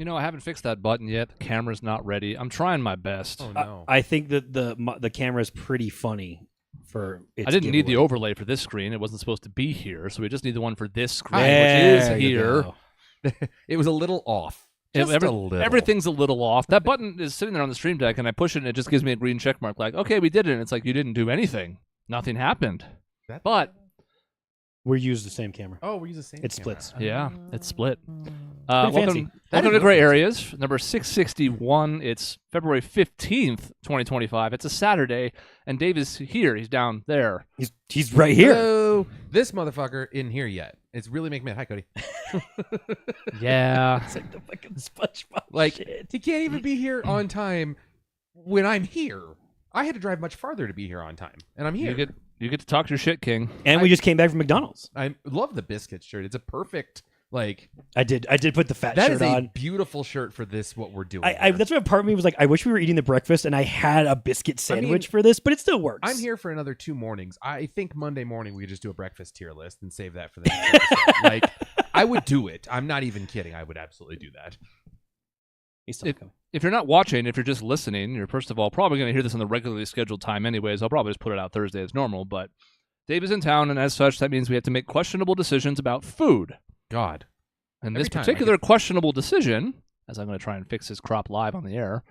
You know, I haven't fixed that button yet. The camera's not ready. I'm trying my best. Oh no. I think that the camera is pretty funny for its I didn't need the giveaway. overlay for this screen. It wasn't supposed to be here, so we just need the one for this screen, There which is you here. go. It was a little off. Just a little. Everything's a little off. That button is sitting there on the stream deck, and I push it, and it just gives me a green check mark. Like, okay, we did it. And it's like, you didn't do anything. Nothing happened. But We use the same camera. Oh, we use the same. It camera. splits. yeah, it's split. Pretty fancy. Welcome to Gray Areas, number 661. It's February 15th, 2025. It's a Saturday, and Dave is here. He's down there. He's right here. Hello. This motherfucker isn't here yet. It's really making me. Hi, Cody. Yeah. It's like the fucking SpongeBob Like shit. he can't even be here on time when I'm here. I had to drive much farther to be here on time, and I'm here. You get to talk your shit, King. And we just came back from McDonald's. I love the biscuit shirt. It's a perfect I did put the fat that shirt is a on. beautiful shirt for this. What we're doing. I that's what part of me was like. I wish we were eating the breakfast and I had a biscuit sandwich mean, for this, but it still works. I'm here for another 2 mornings. I think Monday morning we could just do a breakfast tier list and save that for the next episode. Like I would do it. I'm not even kidding. I would absolutely do that. He's still coming. If you're not watching, if you're just listening, you're first of all probably going to hear this on the regularly scheduled time anyways. I'll probably just put it out Thursday as normal, but Dave is in town, and as such, that means we have to make questionable decisions about food. God. And Every this time I particular questionable decision, as I'm going to try and fix his crop live on the air,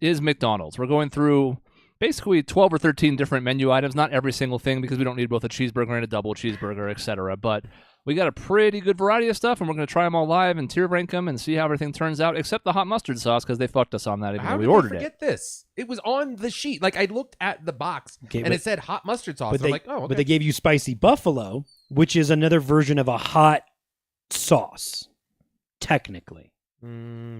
is McDonald's. We're going through basically 12 or 13 different menu items, not every single thing because we don't need both a cheeseburger and a double cheeseburger, etc. But we got a pretty good variety of stuff, and we're going to try them all live and tier rank them and see how everything turns out, except the hot mustard sauce because they fucked us on that even How though we did ordered I it. forget this? It was on the sheet. Like I looked at the box Okay, and it said hot mustard sauce. But And I'm like, oh, okay. but they gave you spicy buffalo, which is another version of a hot sauce, technically,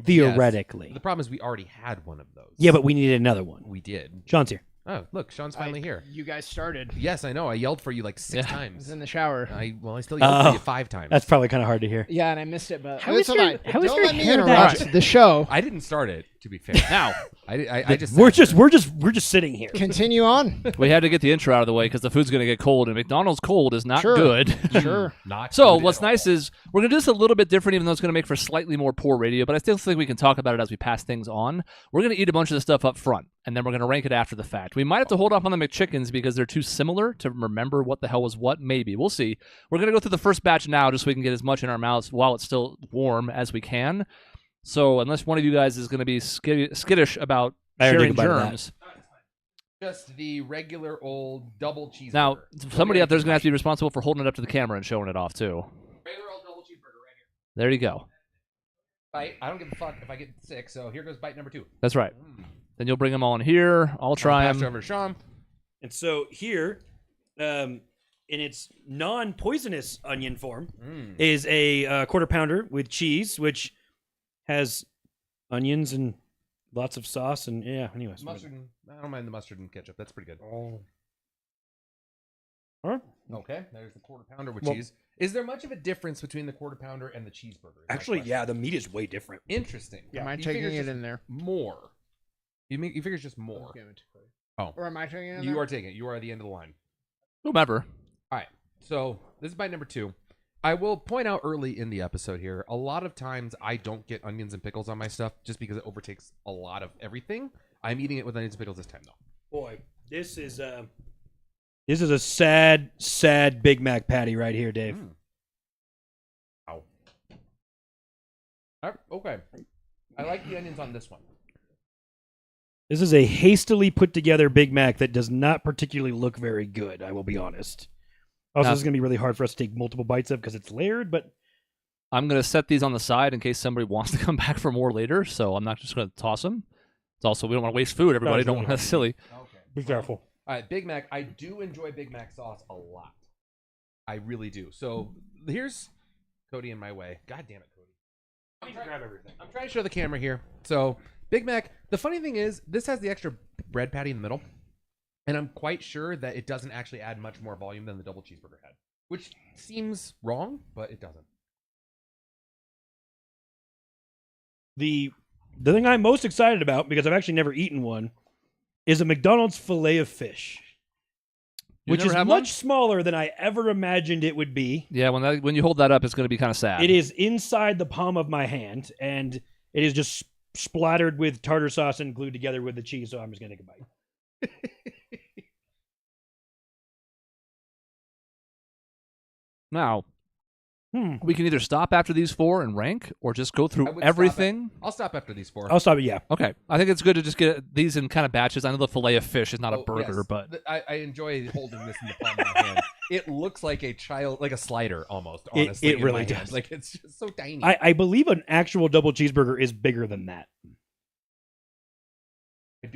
theoretically. Yes. The problem is we already had one of those. Yeah, but we needed another one. we did. Sean's here. Oh, look, Sean's finally here. You guys started. Yes, I know. I yelled for you like 6 I was times. in the shower. I still yelled for Oh. you 5 times. That's probably kind of hard to hear. Yeah, and I missed it, but How is it's your- fine. how is Don't your let me hair interrupt that- the show. I didn't start it, to be fair. Now, I just We're sat there. we're just sitting here. Continue on. we had to get the intro out of the way because the food's going to get cold, and McDonald's cold is not Sure. good. Sure. Not So good what's at all. nice is we're going to do this a little bit different, even though it's going to make for slightly more poor radio, but I still think we can talk about it as we pass things on. We're going to eat a bunch of the stuff up front, and then we're going to rank it after the fact. We might have to hold off on the McChickens because they're too similar to remember what the hell was what. Maybe. We'll see. We're going to go through the first batch now just so we can get as much in our mouths while it's still warm as we can. So unless one of you guys is going to be skittish about I already sharing took a bite of that. germs. Just the regular old double cheeseburger. Now, somebody out there is going to have to be responsible for holding it up to the camera and showing it off, too. Regular old double cheeseburger right here. There you go. Bite. I don't give a fuck if I get sick, so here goes bite number 2. That's right. Then you'll bring them all in here. I'll try Pass it them. over to Sean. And so here, in its non-poisonous onion form, is a quarter pounder with cheese, which has onions and lots of sauce. And yeah, anyways. Mustard. I don't mind the mustard and ketchup. That's pretty good. All right. Okay, there's the quarter pounder with Well- cheese. Is there much of a difference between the quarter pounder and the cheeseburger? is my Actually, question. yeah, the meat is way different. Interesting. Am I You taking figure it's it just in there? More. You figure it's just more. Oh. Or am I taking it in You there? are taking it. You are at the end of the line. Whomever. All right. So this is bite number 2. I will point out early in the episode here, a lot of times I don't get onions and pickles on my stuff just because it overtakes a lot of everything. I'm eating it with onions and pickles this time, though. Boy, this is a sad Big Mac patty right here, Dave. Ow. Okay. I like the onions on this one. This is a hastily put together Big Mac that does not particularly look very good, I will be honest. Also, Now- this is going to be really hard for us to take multiple bites of because it's layered, but I'm going to set these on the side in case somebody wants to come back for more later, so I'm not just going to toss them. It's also, we don't want to waste food, everybody. it's Don't really want to silly. Okay. be careful. All right, Big Mac. I do enjoy Big Mac sauce a lot. I really do. So here's Cody in my way. God damn it, Cody. I'm trying to show the camera here. So Big Mac. The funny thing is, this has the extra bread patty in the middle, and I'm quite sure that it doesn't actually add much more volume than the double cheeseburger had, which seems wrong, but it doesn't. The thing I'm most excited about, because I've actually never eaten one, is a McDonald's filet of fish. which never is had much one? smaller than I ever imagined it would be. Yeah, when you hold that up, it's going to be kind of sad. It is inside the palm of my hand, and it is just splattered with tartar sauce and glued together with the cheese, so I'm just going to take a bite. Now, we can either stop after these 4 and rank, or just go I through would stop everything. I'll stop after these 4. I'll stop it, yeah. Okay, I think it's good to just get these in kind of batches. I know the fillet of fish is not a Oh, burger, yes. but I enjoy holding this in the palm of my hand. It looks like a slider almost. Honestly, it in really my does. hand. Like it's just so tiny. I believe an actual double cheeseburger is bigger than that. I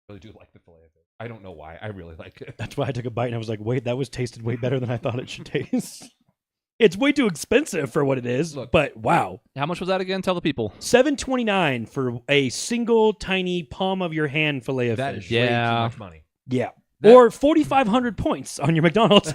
really do like the fillet of it. I don't know why. I really like it. That's why I took a bite and I was like, wait, that was tasted way better than I thought it should taste. It's way too expensive for what it is, Look. but wow. how much was that again? Tell the people. $7.29 for a single tiny palm of your hand fillet of That fish. is way too Yeah. much money. Yeah. That- Or 4,500 points on your McDonald's.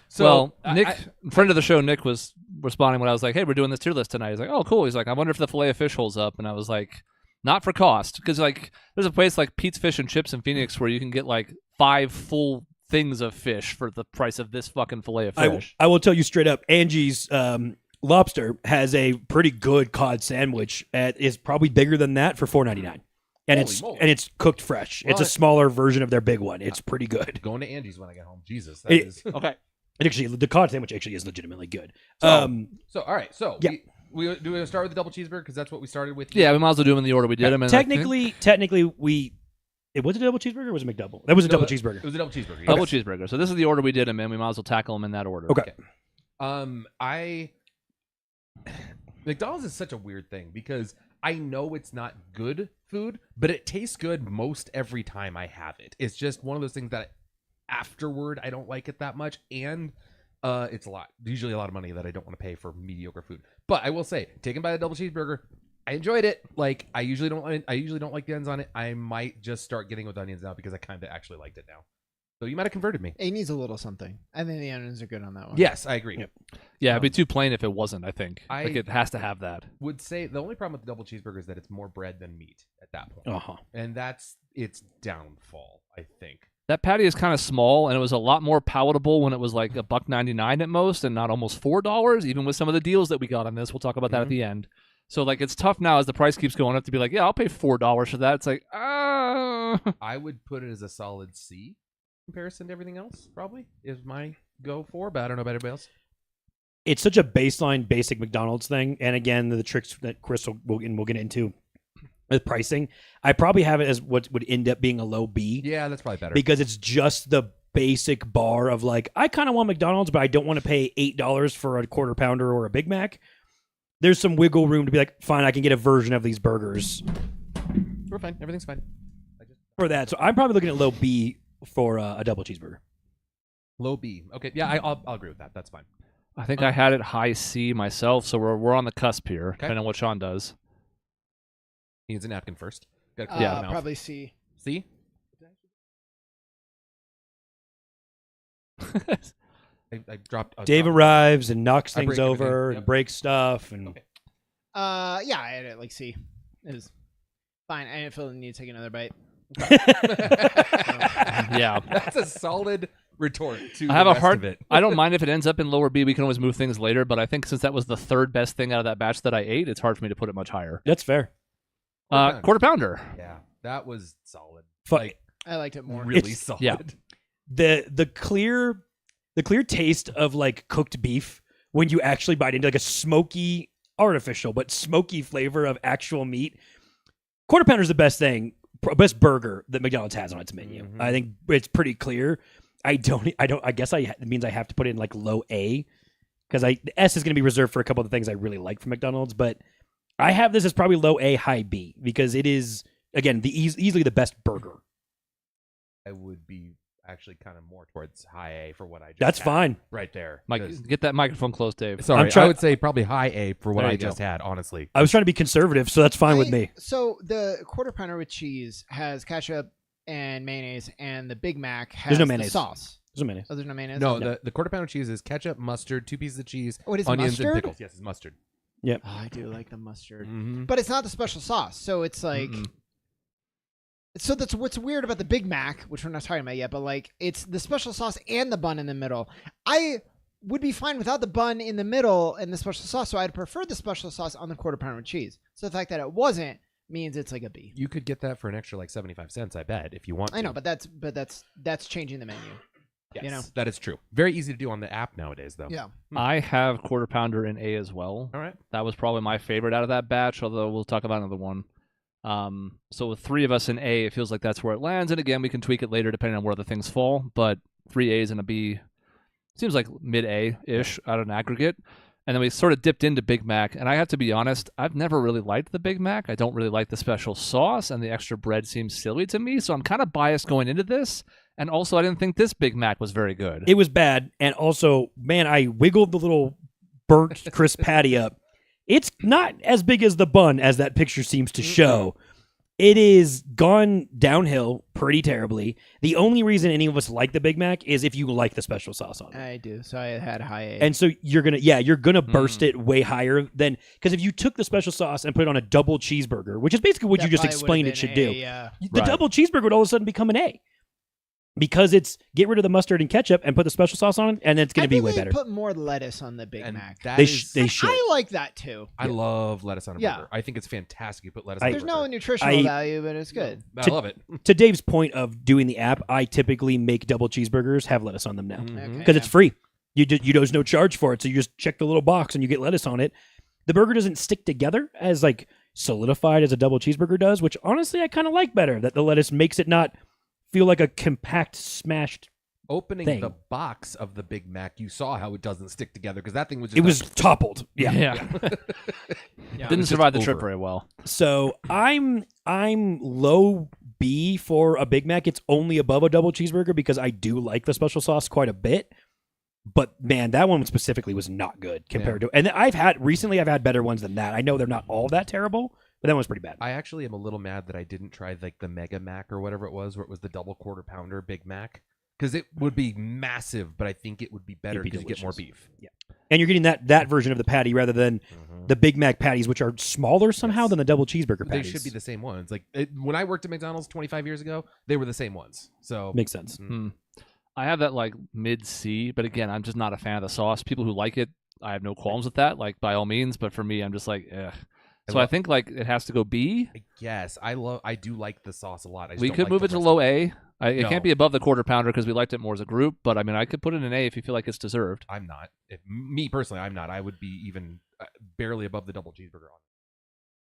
So well, I- Nick, I- friend of the show, Nick was responding when I was like, "Hey, we're doing this tier list tonight." He's like, "Oh, cool." He's like, "I wonder if the fillet of fish holds up," and I was like, "Not for cost, because like there's a place like Pete's Fish and Chips in Phoenix where you can get like 5 full things of fish for the price of this fucking fillet of fish." I will tell you straight up, Angie's Lobster has a pretty good cod sandwich. Is probably bigger than that for $4.99. And Holy moly. it's cooked fresh. It's a Well, smaller version of their big one. It's pretty good. Going to Andy's when I get home. Jesus, that It- is. Okay. It actually, the cod sandwich actually is legitimately good. So all right. So Yeah. we do we start with the double cheeseburger because that's what we started with. Yeah, we might as well do them in the order we did them. And technically, it was a double cheeseburger or was it McDouble? That was a double cheeseburger. It was a double cheeseburger. yes. double cheeseburger. So this is the order we did them in. We might as well tackle them in that order. Okay. McDonald's is such a weird thing because I know it's not good food, but it tastes good most every time I have it. It's just one of those things that afterward I don't like it that much, and it's usually a lot of money that I don't want to pay for mediocre food. But I will say, taken by the double cheeseburger, I enjoyed it. Like I usually don't like the onions on it. I might just start getting with onions now because I kind of actually liked it now. So you might have converted me. It needs a little something. I think the onions are good on that one. Yes, I agree. Yep. Yeah, it'd be too plain if it wasn't. I think I- like it has to have that. Would say the only problem with the double cheeseburger is that it's more bread than meat at that point. Uh-huh. And that's its downfall, I think. That patty is kind of small, and it was a lot more palatable when it was like $1.99 at most, and not almost $4. Even with some of the deals that we got on this, we'll talk about that at the end. So like, it's tough now as the price keeps going up to be like, yeah, I'll pay $4 for that. It's like, I would put it as a solid C comparison to everything else, probably, is my go for, but I don't know about everybody else. It's such a baseline, basic McDonald's thing. And again, the tricks that Chris we'll get into with pricing, I probably have it as what would end up being a low B. Yeah, that's probably better. Because it's just the basic bar of like, I kind of want McDonald's, but I don't want to pay $8 for a quarter pounder or a Big Mac. There's some wiggle room to be like, fine, I can get a version of these burgers We're fine. Everything's fine. for that. So I'm probably looking at low B for a double cheeseburger. Low B. Okay, yeah, I'll agree with that. That's fine. I think I had it high C myself, so we're on the cusp here, Okay. depending on what Sean does. He needs a napkin first. Gotta clean Yeah. the mouth. Probably C. See? I dropped. Dave arrives and knocks I things break everything, over yep. and breaks stuff. And Okay. Yeah, I had it like C. It was fine. I didn't feel the need to take another bite. Yeah. That's a solid retort to I have the a rest hard. of it. I don't mind if it ends up in lower B. We can always move things later, but I think since that was the third best thing out of that batch that I ate, it's hard for me to put it much higher. that's fair. Quarter pounder. Yeah, that was solid. Fu- Like I liked it more. really It's- solid. yeah. The clear taste of like cooked beef when you actually bite into like a smoky, artificial but smoky flavor of actual meat. Quarter pounder is the best thing, best burger that McDonald's has on its menu. Mhm. I think it's pretty clear. I guess it means I have to put in like low A because the S is going to be reserved for a couple of the things I really like from McDonald's, but I have this as probably low A, high B because it is again easily the best burger. I would be actually kind of more towards high A for what I just That's had fine. right there. Mike, 'cause- get that microphone close, Dave. Sorry, try- I would say probably high A for what There I you go. just had, honestly. I was trying to be conservative, so that's fine with me. So the quarter pounder with cheese has ketchup and mayonnaise, and the Big Mac has There's no the mayonnaise. sauce. There's a minute. Oh, there's no mayonnaise? No, the quarter pounder cheese is ketchup, mustard, 2 pieces of cheese, What is onions, mustard? and pickles. Yes, it's mustard. Oh, I do like the mustard. Mm-hmm. But it's not the special sauce, so it's like... Mm-mm. So that's what's weird about the Big Mac, which we're not talking about yet, but like it's the special sauce and the bun in the middle. I would be fine without the bun in the middle and the special sauce, so I'd prefer the special sauce on the quarter pounder with cheese. So the fact that it wasn't means it's like a B. You could get that for an extra like 75 cents, I bet, if you want to. I know, but that's changing the menu. Yes, you know? that is true. Very easy to do on the app nowadays, though. Yeah. I have quarter pounder in A as well. All right. That was probably my favorite out of that batch, although we'll talk about another one. So with 3 of us in A, it feels like that's where it lands. And again, we can tweak it later depending on where the things fall. But 3 A's and a B seems like mid-A-ish out of an aggregate. And then we sort of dipped into Big Mac. And I have to be honest, I've never really liked the Big Mac. I don't really like the special sauce, and the extra bread seems silly to me. So I'm kind of biased going into this. And also, I didn't think this Big Mac was very good. It was bad. And also, man, I wiggled the little burnt crisp patty up. It's not as big as the bun as that picture seems to show. It is gone downhill pretty terribly. The only reason any of us like the Big Mac is if you like the special sauce on it. I do. So I had high A. And so you're gonna burst it way higher than, because if you took the special sauce and put it on a double cheeseburger, which is basically what That you just probably explained would've it should been do, A, yeah. the Right. double cheeseburger would all of a sudden become an A. Because it's get rid of the mustard and ketchup and put the special sauce on it, and it's going to be way better. Put more lettuce on the Big And Mac. that They is- should. I like that too. I love lettuce on a Yeah. burger. I think it's fantastic. You put lettuce on a There's burger. no nutritional I- value, but it's good. I love it. To Dave's point of doing the app, I typically make double cheeseburgers have lettuce on them now Mhm. Okay. because it's free. There's no charge for it, so you just check the little box and you get lettuce on it. The burger doesn't stick together as like solidified as a double cheeseburger does, which honestly I kind of like better. That the lettuce makes it not feel like a compact smashed. Opening thing. the box of the Big Mac, you saw how it doesn't stick together because that thing was just It was toppled. Yeah. Didn't survive the trip over. very well. So I'm low B for a Big Mac. It's only above a double cheeseburger because I do like the special sauce quite a bit. But man, that one specifically was not good compared to. And I've had better ones than that. I know they're not all that terrible, but that one's pretty bad. I actually am a little mad that I didn't try like the Mega Mac or whatever it was, where it was the double quarter pounder Big Mac, because it would be massive, but I think it would be better It'd be because you get more delicious. beef. Yeah. And you're getting that version of the patty rather than the Big Mac patties, which are smaller somehow Yes. than the double cheeseburger They patties. should be the same ones. Like when I worked at McDonald's 25 years ago, they were the same ones. So Makes sense. I have that like mid C, but again, I'm just not a fan of the sauce. People who like it, I have no qualms with that. Like by all means, but for me, I'm just like, ugh. So I think like it has to go B. yes, I do like the sauce a lot. I just We don't could like move the it to rest low of A. It No. can't be above the quarter pounder because we liked it more as a group. But I mean, I could put it in A if you feel like it's deserved. I'm not. Me personally, I'm not. I would be even barely above the double cheeseburger on.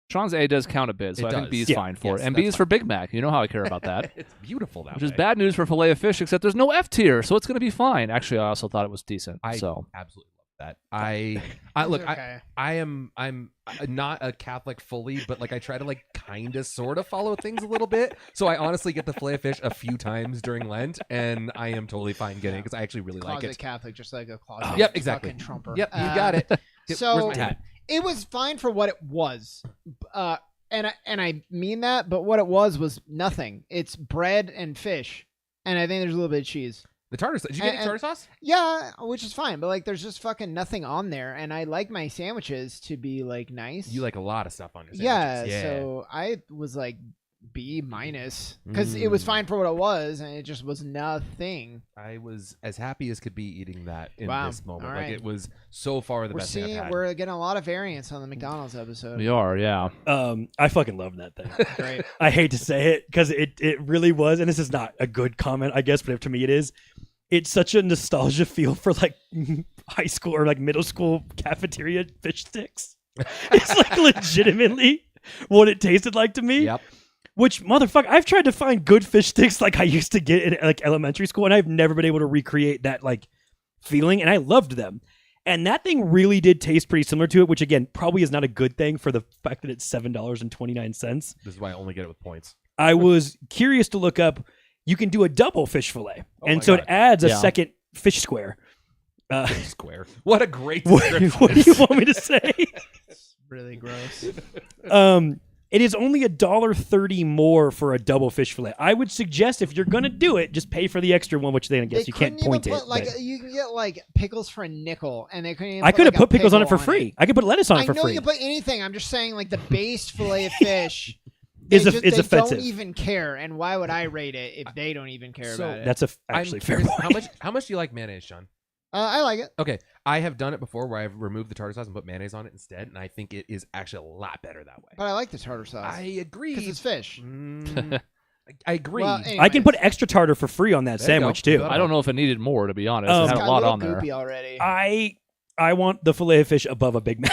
Sean's A does count a bit, so It I think does. B is Yeah. fine for Yes, it. And B that's is for Big Mac. You know how I care about that. It's beautiful that Which way. is bad news for filet of fish, except there's no F tier, so it's going to be fine. Actually, I also thought it was decent. I So absolutely love that. I look. Okay. I'm not a Catholic fully, but like I try to like kind of sort of follow things a little bit. So I honestly get the filet of fish a few times during Lent, and I am totally fine getting it because I actually really like Closet it. Catholic, just like a closet. Yep, exactly. Fucking Trumper. Yep, you got it. So Where's my hat? it was fine for what it was, and I mean that. But what it was nothing. It's bread and fish, and I think there's a little bit of cheese. The tartar sauce. Did you get And- tartar sauce? Yeah, which is fine. But like, there's just fucking nothing on there, and I like my sandwiches to be like nice. You like a lot of stuff on your Yeah. sandwiches. Yeah. So I was like B minus because it was fine for what it was, and it just was nothing. I was as happy as could be eating that in Wow. this moment. All Like right. it was so far the We're best thing I've had. we're getting a lot of variance on the McDonald's episode. we are, yeah. I fucking love that thing. Great. I hate to say it because it really was, and this is not a good comment, I guess, but to me it is. It's such a nostalgia feel for like high school or like middle school cafeteria fish sticks. It's like legitimately what it tasted like to me. Yep. Which motherfucker, I've tried to find good fish sticks like I used to get in like elementary school, and I've never been able to recreate that like feeling, and I loved them. And that thing really did taste pretty similar to it, which again probably is not a good thing for the fact that it's $7.29. This is why I only get it with points. I was curious to look up. You can do a double fish fillet, Oh and my so God. it adds a Yeah. second fish square. Square. What a great What, description. what do you want me to say? It's really gross. It is only $1.30 more for a double fish fillet. I would suggest if you're gonna do it, just pay for the extra one, which then I guess They you can't couldn't point even it. put, like but you can get like pickles for a nickel, and they couldn't. Even I could have like, a put pickles on it pickle for free. I could put lettuce on I it for know free. you can put anything. I'm just saying, like the base fillet of fish is they offensive. don't even care, and why would I rate it if they don't even care So about it? That's actually I'm fair curious, point. how much do you like mayonnaise, Sean? I like it. Okay, I have done it before where I've removed the tartar sauce and put mayonnaise on it instead, and I think it is actually a lot better that way. But I like the tartar sauce. I agree. Because it's fish. I agree. Well, I can put extra tartar for free on that There you sandwich go. too. I don't know if it needed more, to be honest. Oh, It It's had got a lot little on there. goopy already. I want the filet of fish above a Big Mac.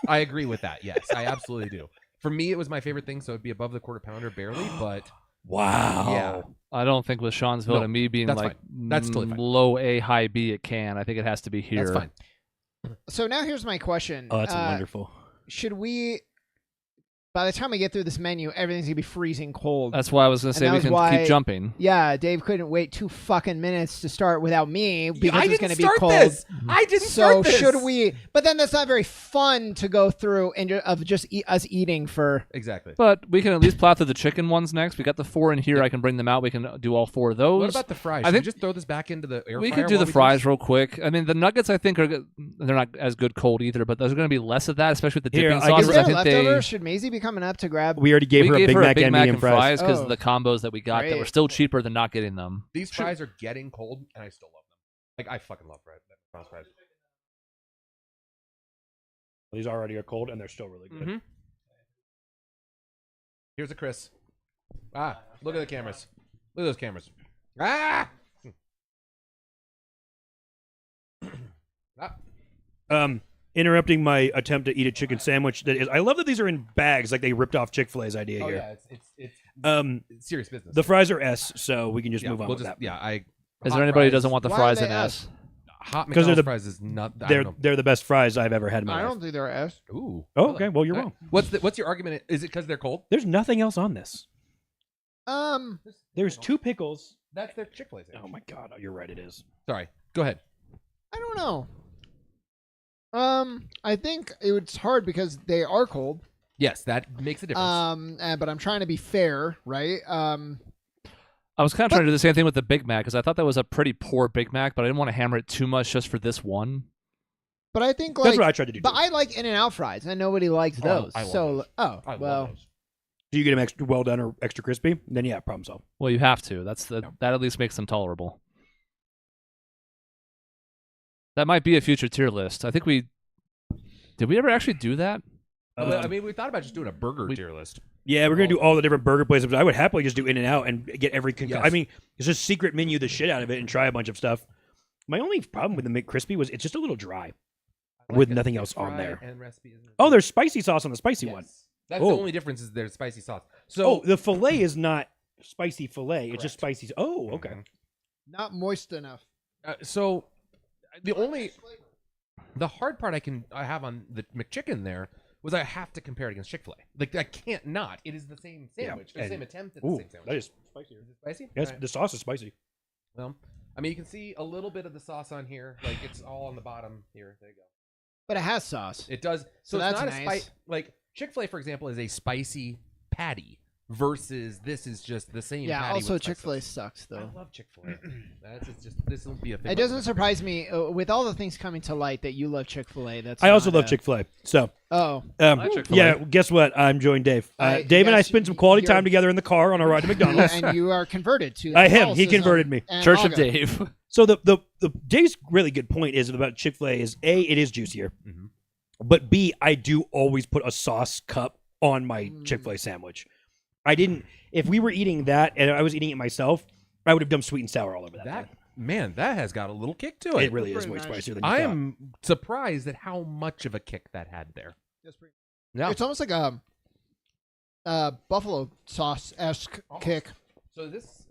I agree with that. Yes, I absolutely do. For me, it was my favorite thing, so it'd be above the quarter pounder barely, but Wow. yeah. I don't think with Sean's vote No, and me being that's like fine. That's totally fine. low A, high B, it can. I think it has to be here. That's fine. So now here's my question. Oh, that's wonderful. Should we, by the time we get through this menu, everything's going to be freezing cold. That's why I was going to And say that we was can why- keep jumping. Yeah, Dave couldn't wait 2 fucking minutes to start without me because I it's didn't going to be start cold. this. I didn't So start this. should we? But then that's not very fun to go through and of just us eating for. Exactly. But we can at least plow through the chicken ones next. We got the 4 in here. I can bring them out. We can do all 4 of those. What about the fries? I Should think we just throw this back into the air we fryer could do while the we fries real quick. I mean, the nuggets I think they're not as good cold either, but there's going to be less of that, especially with the Here, dipping I Is sauces. guess- I there think leftover? they Should Maisie be coming up to grab? We already gave her a gave Big her Mac and medium and fries. because Oh. of the combos that we got that were Great. still cheaper than not getting them. These fries are getting cold, and I still love them. Like, I fucking love fries. Fries. These already are cold and they're still really good. Mm-hmm. Here's a Chris. Ah, look at the cameras. Look at those cameras. Ah! Interrupting my attempt to eat a chicken sandwich. That is, I love that these are in bags, like they ripped off Chick-fil-A's idea Oh here. yeah, it's It's serious business. The fries are S, so we can just yeah, move on we'll with just that. yeah. Is hot there anybody who fries- doesn't want the Why are fries they in S? S? hot 'Cause they're McDonald's the- fries is not. I don't know. They're the best fries I've ever had in my I life. don't think they're S. Ooh. Oh, okay. Well, you're All wrong. What's your argument? Is it because they're cold? There's nothing else on this. There's 2 pickles. That's their Chick-fil-A. Oh my god, you're right. It is. Sorry. Go ahead. I don't know. I think it's hard because they are cold. Yes, that makes a difference. But I'm trying to be fair, right? I was kind of trying to do the same thing with the Big Mac because I thought that was a pretty poor Big Mac, but I didn't want to hammer it too much just for this one. But I think That's what I tried to do. But too. I like In-N-Out fries, and nobody likes Oh, those. I love So, those. oh I love well. those. Do you get them extra well done or extra crispy? Then yeah, problem solved. Well, you have to. That at least makes them tolerable. That might be a future tier list. I think did we ever actually do that? I mean, we thought about just doing a burger tier list. Yeah, we're gonna do all the different burger places. But I would happily just do In-N-Out and get every. Yes. I mean, it's just secret menu the shit out of it and try a bunch of stuff. My only problem with the McCrispy was it's just a little dry with nothing else on there. And recipe, isn't it? Oh, there's spicy sauce on the spicy Yes. one. That's Oh. the only difference is there's spicy sauce. So Oh, the fillet is not spicy fillet. It's just spicy. Oh, okay. Not moist enough. so the hard part I have on the McChicken there was I have to compare it against Chick-fil-A. Like I can't not. It is the same sandwich. Yeah, It's the and- same attempt at the Ooh, same sandwich. that is spicier. Is it spicy? Yes, All right. the sauce is spicy. Well, I mean, you can see a little bit of the sauce on here. Like it's all on the bottom here. There you go. But it has sauce. It does. So So it's that's not a nice. like Chick-fil-A, for example, is a spicy patty versus this is just the same. Yeah. patty Also, with spice Chick-fil-A sauce. sucks I though. love Chick-fil-A. That's just this will be a thing. It doesn't surprise me with all the things coming to light that you love Chick-fil-A. That's I also not love a- Chick-fil-A. So, Oh, like Chick-fil-A. yeah. Guess what? I'm joined Dave. Dave and I yes, spent some quality you're- time together in the car on our ride to McDonald's. and you are converted to. I am. He Catholicism converted me. and Church of MAGA. Dave. So the Dave's really good point is about Chick-fil-A is A, it is juicier, Mhm. but B, I do always put a sauce cup on my Chick-fil-A sandwich. I didn't. If we were eating that and I was eating it myself, I would have dumped sweet and sour all over that. That thing. man, that has got a little kick to it. It really is Pretty way nice. spicier than you I thought. am surprised at how much of a kick that had there. Yeah. It's almost like a buffalo sauce esque kick. So this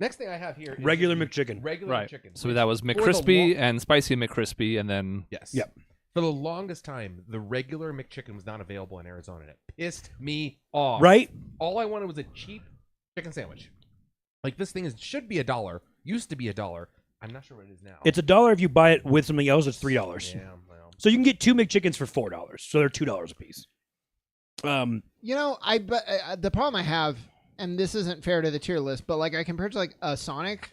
next thing I have here is Regular the McChicken. Regular Right. McChicken. So that was For the McCrispy lo- and Spicy McCrispy, and then Yes. Yep. For the longest time, the regular McChicken was not available in Arizona, and it pissed me off. Right? All I wanted was a cheap chicken sandwich. Like this thing should be $1. Used to be $1. I'm not sure what it is now. It's $1 if you buy it with something else. It's $3. Yeah, well. So you can get 2 McChickens for $4. So they're $2 a piece. You know, the problem I have, and this isn't fair to the tier list, but like I compare it to like a Sonic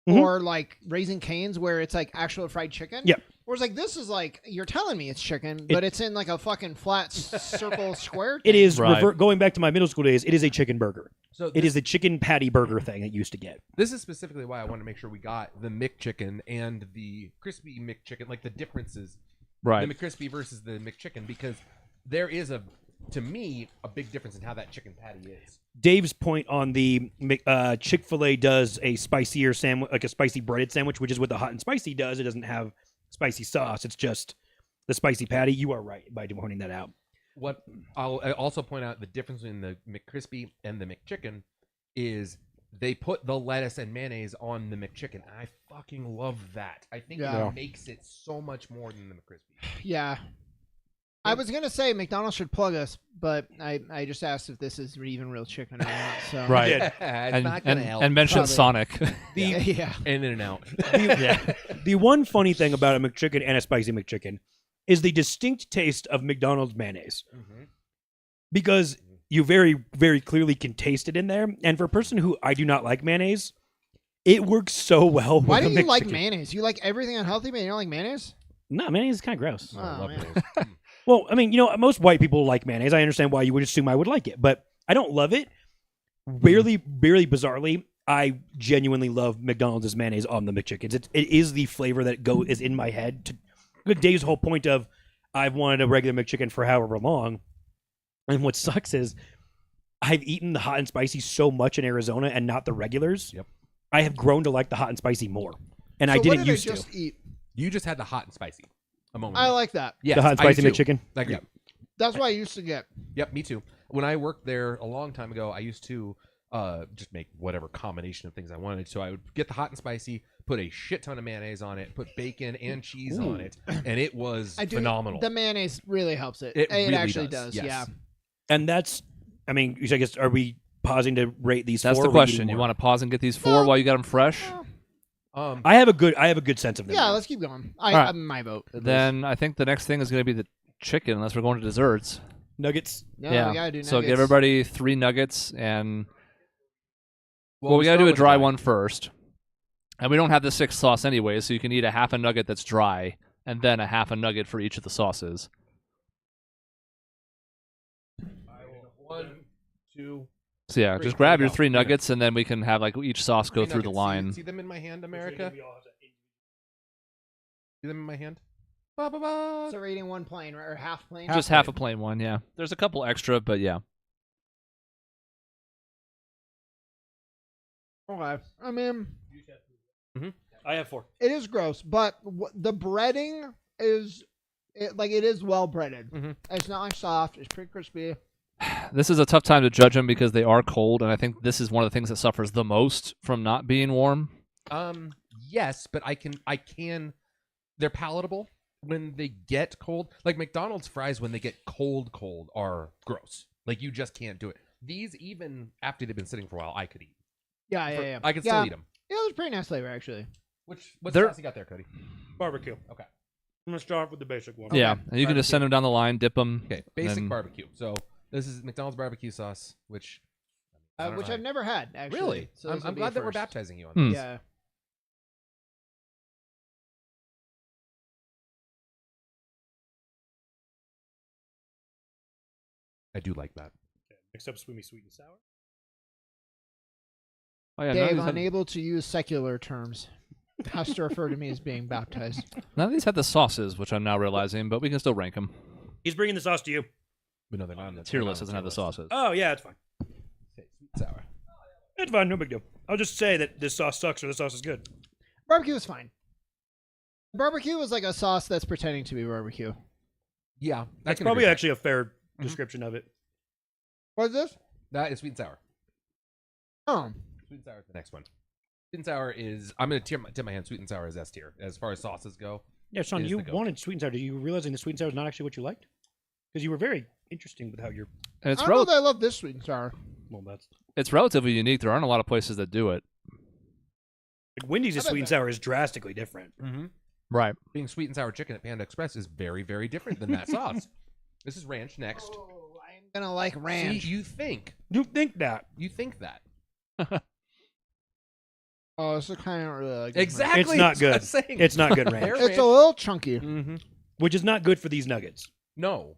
Mhm. or like Raising Cane's, where it's like actual fried chicken. Yep. Whereas like this is like you're telling me it's chicken, but it's in like a fucking flat circle square. It is Right. going back to my middle school days. It is a chicken burger. So It is the chicken patty burger thing it used to get. This is specifically why I wanted to make sure we got the McChicken and the crispy McChicken, like the differences, Right. the McCrispy versus the McChicken, because there is to me, a big difference in how that chicken patty is. Dave's point on the Chick-fil-A does a spicier sandwich, like a spicy breaded sandwich, which is what the hot and spicy does. It doesn't have spicy sauce. It's just the spicy patty. You are right by pointing that out. What I'll also point out, the difference in the McCrispy and the McChicken is they put the lettuce and mayonnaise on the McChicken. I fucking love that. I think Yeah. it makes it so much more than the McCrispy. Yeah. I was gonna say McDonald's should plug us, but I just asked if this is even real chicken or not. So Right. it's And, not gonna and, help. and mention Probably. Sonic. yeah. In and out. The one funny thing about a McChicken and a spicy McChicken is the distinct taste of McDonald's mayonnaise. Because you very, very clearly can taste it in there. And for a person who I do not like mayonnaise, it works so well with Why a do you like McChicken. mayonnaise? You like everything unhealthy, but you don't like mayonnaise? No, mayonnaise is kind of gross. Oh, I Oh, love man. those. Well, I mean, most white people like mayonnaise. I understand why you would assume I would like it, but I don't love it. Barely bizarrely, I genuinely love McDonald's mayonnaise on the McChickens. It is the flavor that is in my head. Dave's whole point of I've wanted a regular McChicken for however long, and what sucks is I've eaten the hot and spicy so much in Arizona and not the regulars. Yep. I have grown to like the hot and spicy more, and So I what didn't did used just to. eat? You just had the hot and spicy a moment I ago. like that. Yes, The hot and I spicy do too. McChicken. Like, yeah. That's what I used to get. Yep, me too. When I worked there a long time ago, I used to just make whatever combination of things I wanted. So I would get the hot and spicy, put a shit ton of mayonnaise on it, put bacon and cheese on it, and it was I do. phenomenal. The mayonnaise really helps it. It really actually does, does. yes. Yeah. And that's, I mean, I guess, are we pausing to rate these That's four? the or are we question. eating You more? want to pause and get these four while you got them fresh? I have a good sense of them. Yeah, let's keep going. All right. My vote. at least. Then I think the next thing is going to be the chicken, unless we're going to desserts. Nuggets. No, yeah. we gotta do So give nuggets. everybody 3 nuggets, and well, we got start to do a with dry one first. And we don't have the 6th sauce anyway, so you can eat a half a nugget that's dry, and then a half a nugget for each of the sauces. 1, 2. So yeah, 3. just grab There your you go. 3 Okay. nuggets, and then we can have like each sauce go through the line. See them in my hand, America? See them in my hand? Ba, ba, ba. So we're eating one plain or half plain. Just half a plain one, yeah. There's a couple extra, but yeah. Okay. I mean, I have 4. it is gross, but the breading is it is well breaded. Mhm. It's not like soft. It's pretty crispy. This is a tough time to judge them because they are cold, and I think this is one of the things that suffers the most from not being warm. Yes, but I can. They're palatable when they get cold. Like McDonald's fries, when they get cold, are gross. Like you just can't do it. These, even after they've been sitting for a while, I could eat. Yeah, yeah. I can still eat them. Yeah, it's pretty nice flavor actually. What They're- sauce you got there, Cody? Barbecue. Okay. I'm gonna start with the basic one. Yeah, and you can just Barbecue. send them down the line, dip them. Okay, basic then- barbecue. So this is McDonald's barbecue sauce, which I don't Which know I've how- never had actually. really. So this I'm will be glad a that we're first. baptizing you on Hmm. this. Yeah. I do like that. Next up, sweet and sour. Oh yeah, none of, Dave, these had, unable to use secular terms, has to refer to me as being baptized. none of these had the sauces, which I'm now realizing, but we can still rank them. He's bringing the sauce to you. But no, they're not. on the Tier they're not list on doesn't have the list. sauces. Oh yeah, it's fine. Okay, sweet and sour. It's fine. No big deal. I'll just say that this sauce sucks or this sauce is good. Barbecue is fine. Barbecue is like a sauce that's pretending to be barbecue. Yeah, I That's can probably agree with actually a fair description of it. What is this? that. That is sweet and sour. Oh, Sweet and sour is the next one. Sweet and sour is I'm gonna tip my hand. Sweet and sour is S tier as far as sauces go. Yeah, Sean, It is you the goat. wanted sweet and sour. Did you realizing the sweet and sour is not actually what you liked? Because you were very interesting with how you're. And it's I don't know that I love this sweet and sour. Well, that's it's relatively unique. There aren't a lot of places that do it. like Wendy's I bet sweet and that- sour is drastically different. Mm-hmm. Right. Being sweet and sour chicken at Panda Express is very, very different than that sauce. This is ranch next. Oh, I'm gonna like ranch. See, you think You think that? that. Oh, this is kind of really like Exactly. It's not that's what I'm good. saying. It's not good ranch, They're It's a little chunky. Mm-hmm. which is not good for these nuggets. No.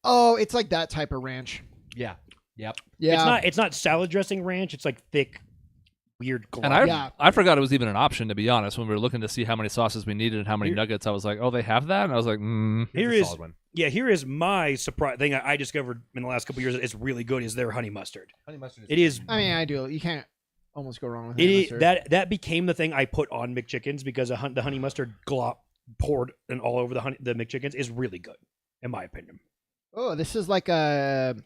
Oh, it's like that type of ranch. Yeah. Yep. Yeah. It's not salad dressing ranch. It's like thick, weird. And I Yeah. I forgot it was even an option, to be honest. When we were looking to see how many sauces we needed and how many Here- nuggets, I was like, oh, they have that? And I was like, Here Here's a is solid one. here is my surprise thing I discovered in the last couple years that is really good is their honey mustard. Honey mustard. It is I mean, I do. You can't almost go wrong with It honey is, mustard. that became the thing I put on McChickens because the honey mustard glop poured and all over the McChickens is really good, in my opinion. Oh, this is like a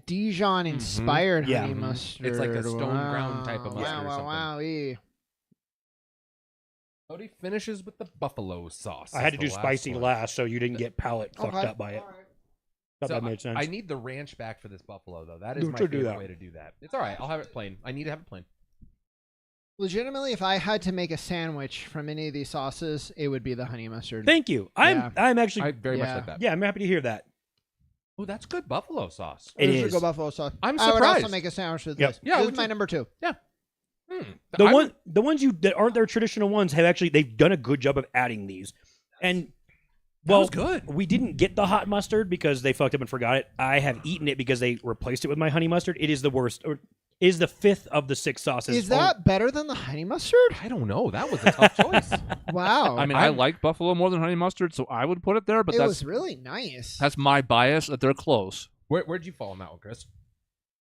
Dijon inspired Yeah. honey Mhm. mustard. It's like a stone ground type of mustard Wow, or wow, something. wow. Yeah. Cody finishes with the buffalo sauce. I had to That's do the spicy one. last, so you didn't get palate fucked Okay. up by it. All right. Thought So that made sense. I need the ranch back for this buffalo, though. That is You my should do favorite that. way to do that. It's all right. I'll have it plain. I need to have it plain. Legitimately, if I had to make a sandwich from any of these sauces, it would be the honey mustard. Thank you. Yeah. I'm actually I very much Yeah. like that. yeah, I'm happy to hear that. Oh, that's good buffalo sauce. It This would is. go buffalo sauce. I'm I would also surprised. make a sandwich with Yep. this. Yeah, I This would is my too. number 2. The ones that aren't their traditional ones have actually they've done a good job of adding these. And well, was good. We didn't get the hot mustard because they fucked up and forgot it. I have eaten it because they replaced it with my honey mustard. It is the worst. Or is the 5th of the 6 sauces. Is that better than the honey mustard? I don't know. That was a tough choice. Wow. I mean, I like buffalo more than honey mustard, so I would put it there, but it that's was really nice. that's my bias that they're close. Where'd you fall on that one, Chris?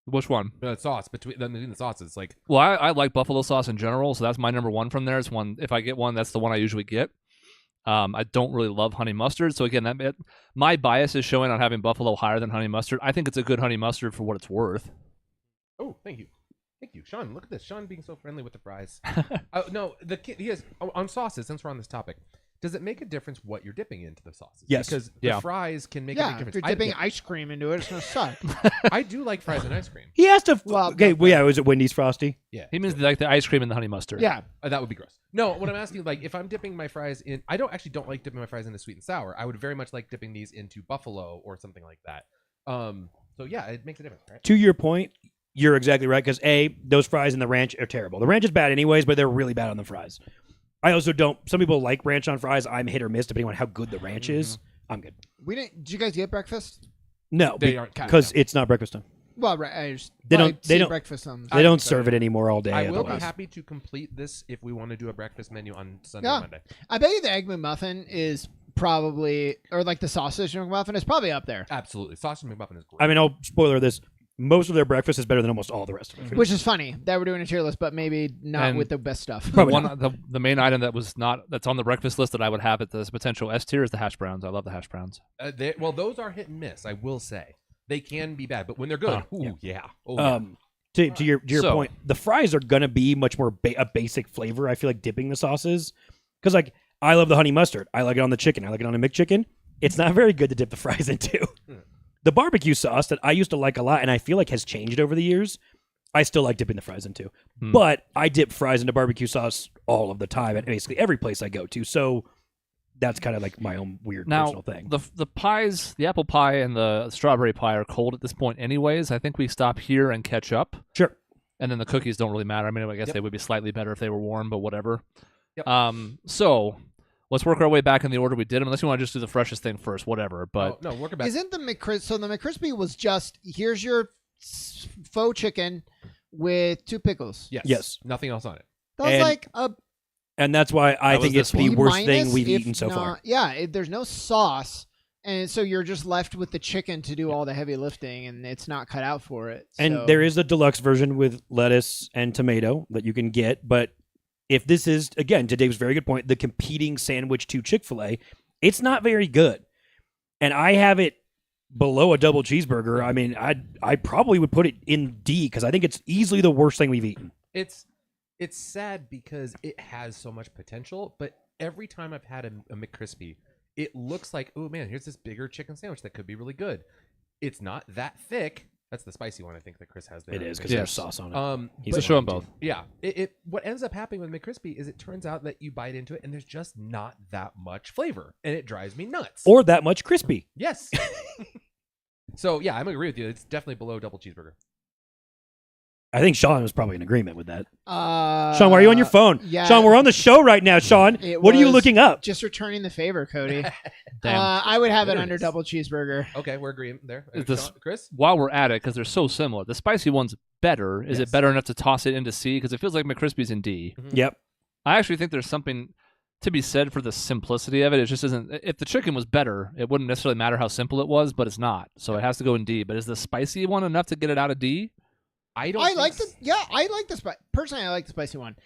Which one? The sauce between the sauces, like Well, I like buffalo sauce in general, so that's my number 1 from there. It's one, if I get one, that's the one I usually get. I don't really love honey mustard, so again, my bias is showing on having buffalo higher than honey mustard. I think it's a good honey mustard for what it's worth. oh, thank you, Sean. Look at this, Sean being so friendly with the fries. No, the kid he has on sauces. Since we're on this topic, does it make a difference what you're dipping into the sauces? Yes. because Yeah. the fries can make a big Yeah, if difference. you're dipping ice cream into it, it's going to suck. I do like fries and ice cream. He has to. Well, okay, well, yeah, was it Wendy's Frosty? Yeah, He means like the ice cream and the honey mustard. Yeah. that would be gross. No, what I'm asking, like, if I'm dipping my fries in, I don't like dipping my fries into sweet and sour. I would very much like dipping these into buffalo or something like that. So yeah, it makes a difference, right? To your point, you're exactly right because those fries and the ranch are terrible. The ranch is bad anyways, but they're really bad on the fries. I also don't. Some people like ranch on fries. I'm hit or miss depending on how good the ranch is. I'm good. Did you guys get breakfast? No, They aren't because it's not breakfast time. Well, right. I just, They well, don't- I they see don't- breakfast on. They don't serve it anymore all day. I will be otherwise. happy to complete this if we want to do a breakfast menu on Sunday Yeah. or Monday. I bet you the egg McMuffin is probably, or like the sausage McMuffin is probably up there, Absolutely, sausage McMuffin is great. I mean, I'll spoiler this. Most of their breakfast is better than almost all the rest of it. which is funny that we're doing a tier list, but maybe not And- with the best stuff. Probably The main item that's on the breakfast list that I would have at this potential S tier is the hash browns. I love the hash browns. Well, those are hit and miss. I will say they can be bad, but when they're good, ooh, yeah. Oh, yeah. To your So- point, the fries are gonna be much more a basic flavor. I feel like dipping the sauces because like I love the honey mustard. I like it on the chicken. I like it on a McChicken. It's not very good to dip the fries into. The barbecue sauce that I used to like a lot and I feel like has changed over the years, I still like dipping the fries into. But I dip fries into barbecue sauce all of the time at basically every place I go to. So that's kind of like my own weird Now, personal thing. the pies, the apple pie and the strawberry pie are cold at this point anyways. I think we stop here and catch up. Sure. And then the cookies don't really matter. I mean, I guess they would be slightly better if they were warm, but whatever. Yep. So let's work our way back in the order we did them. Unless you want to just do the freshest thing first, whatever. But no, work it back. Isn't the McCrispy? So the McCrispy was just here's your faux chicken with 2 pickles. Yes. Nothing else on it. That was And- like a And that's why I That was think it's this the one. worst B- thing we've if eaten so not- far. Yeah, there's no sauce, and so you're just left with the chicken to do all the heavy lifting, and it's not cut out for it. And so- there is the deluxe version with lettuce and tomato that you can get. But if this is, again, to Dave's very good point, the competing sandwich to Chick-fil-A, it's not very good. And I have it below a double cheeseburger. I mean, I probably would put it in D because I think it's easily the worst thing we've eaten. It's sad because it has so much potential, but every time I've had a McCrispy, it looks like, oh man, here's this bigger chicken sandwich that could be really good. It's not that thick. That's the spicy one I think that Chris has there. It is because Yes. there's sauce on it. He's a show them lion, both. Yeah. What ends up happening with McCrispy is it turns out that you bite into it and there's just not that much flavor, and it drives me nuts. Or that much crispy. Yes. So yeah, I'm agree with you. It's definitely below double cheeseburger. I think Sean was probably in agreement with that. Sean, why are you on your phone? Yeah, Sean, we're on the show right now, Sean. What are you was looking up? Just returning the favor, Cody. Damn. I would have it There it under is. double cheeseburger. Okay, we're agreeing there. Is this- Sean, Chris? While we're at it, because they're so similar, the spicy one's better. Is Yes. it better enough to toss it into C? Because it feels like McCrispy's in D. Yep. I actually think there's something to be said for the simplicity of it. It just isn't. If the chicken was better, it wouldn't necessarily matter how simple it was, but it's not. So it has to go in D. But is the spicy one enough to get it out of D? I don't. I think like so. I like the spicy. Personally, I like the spicy one,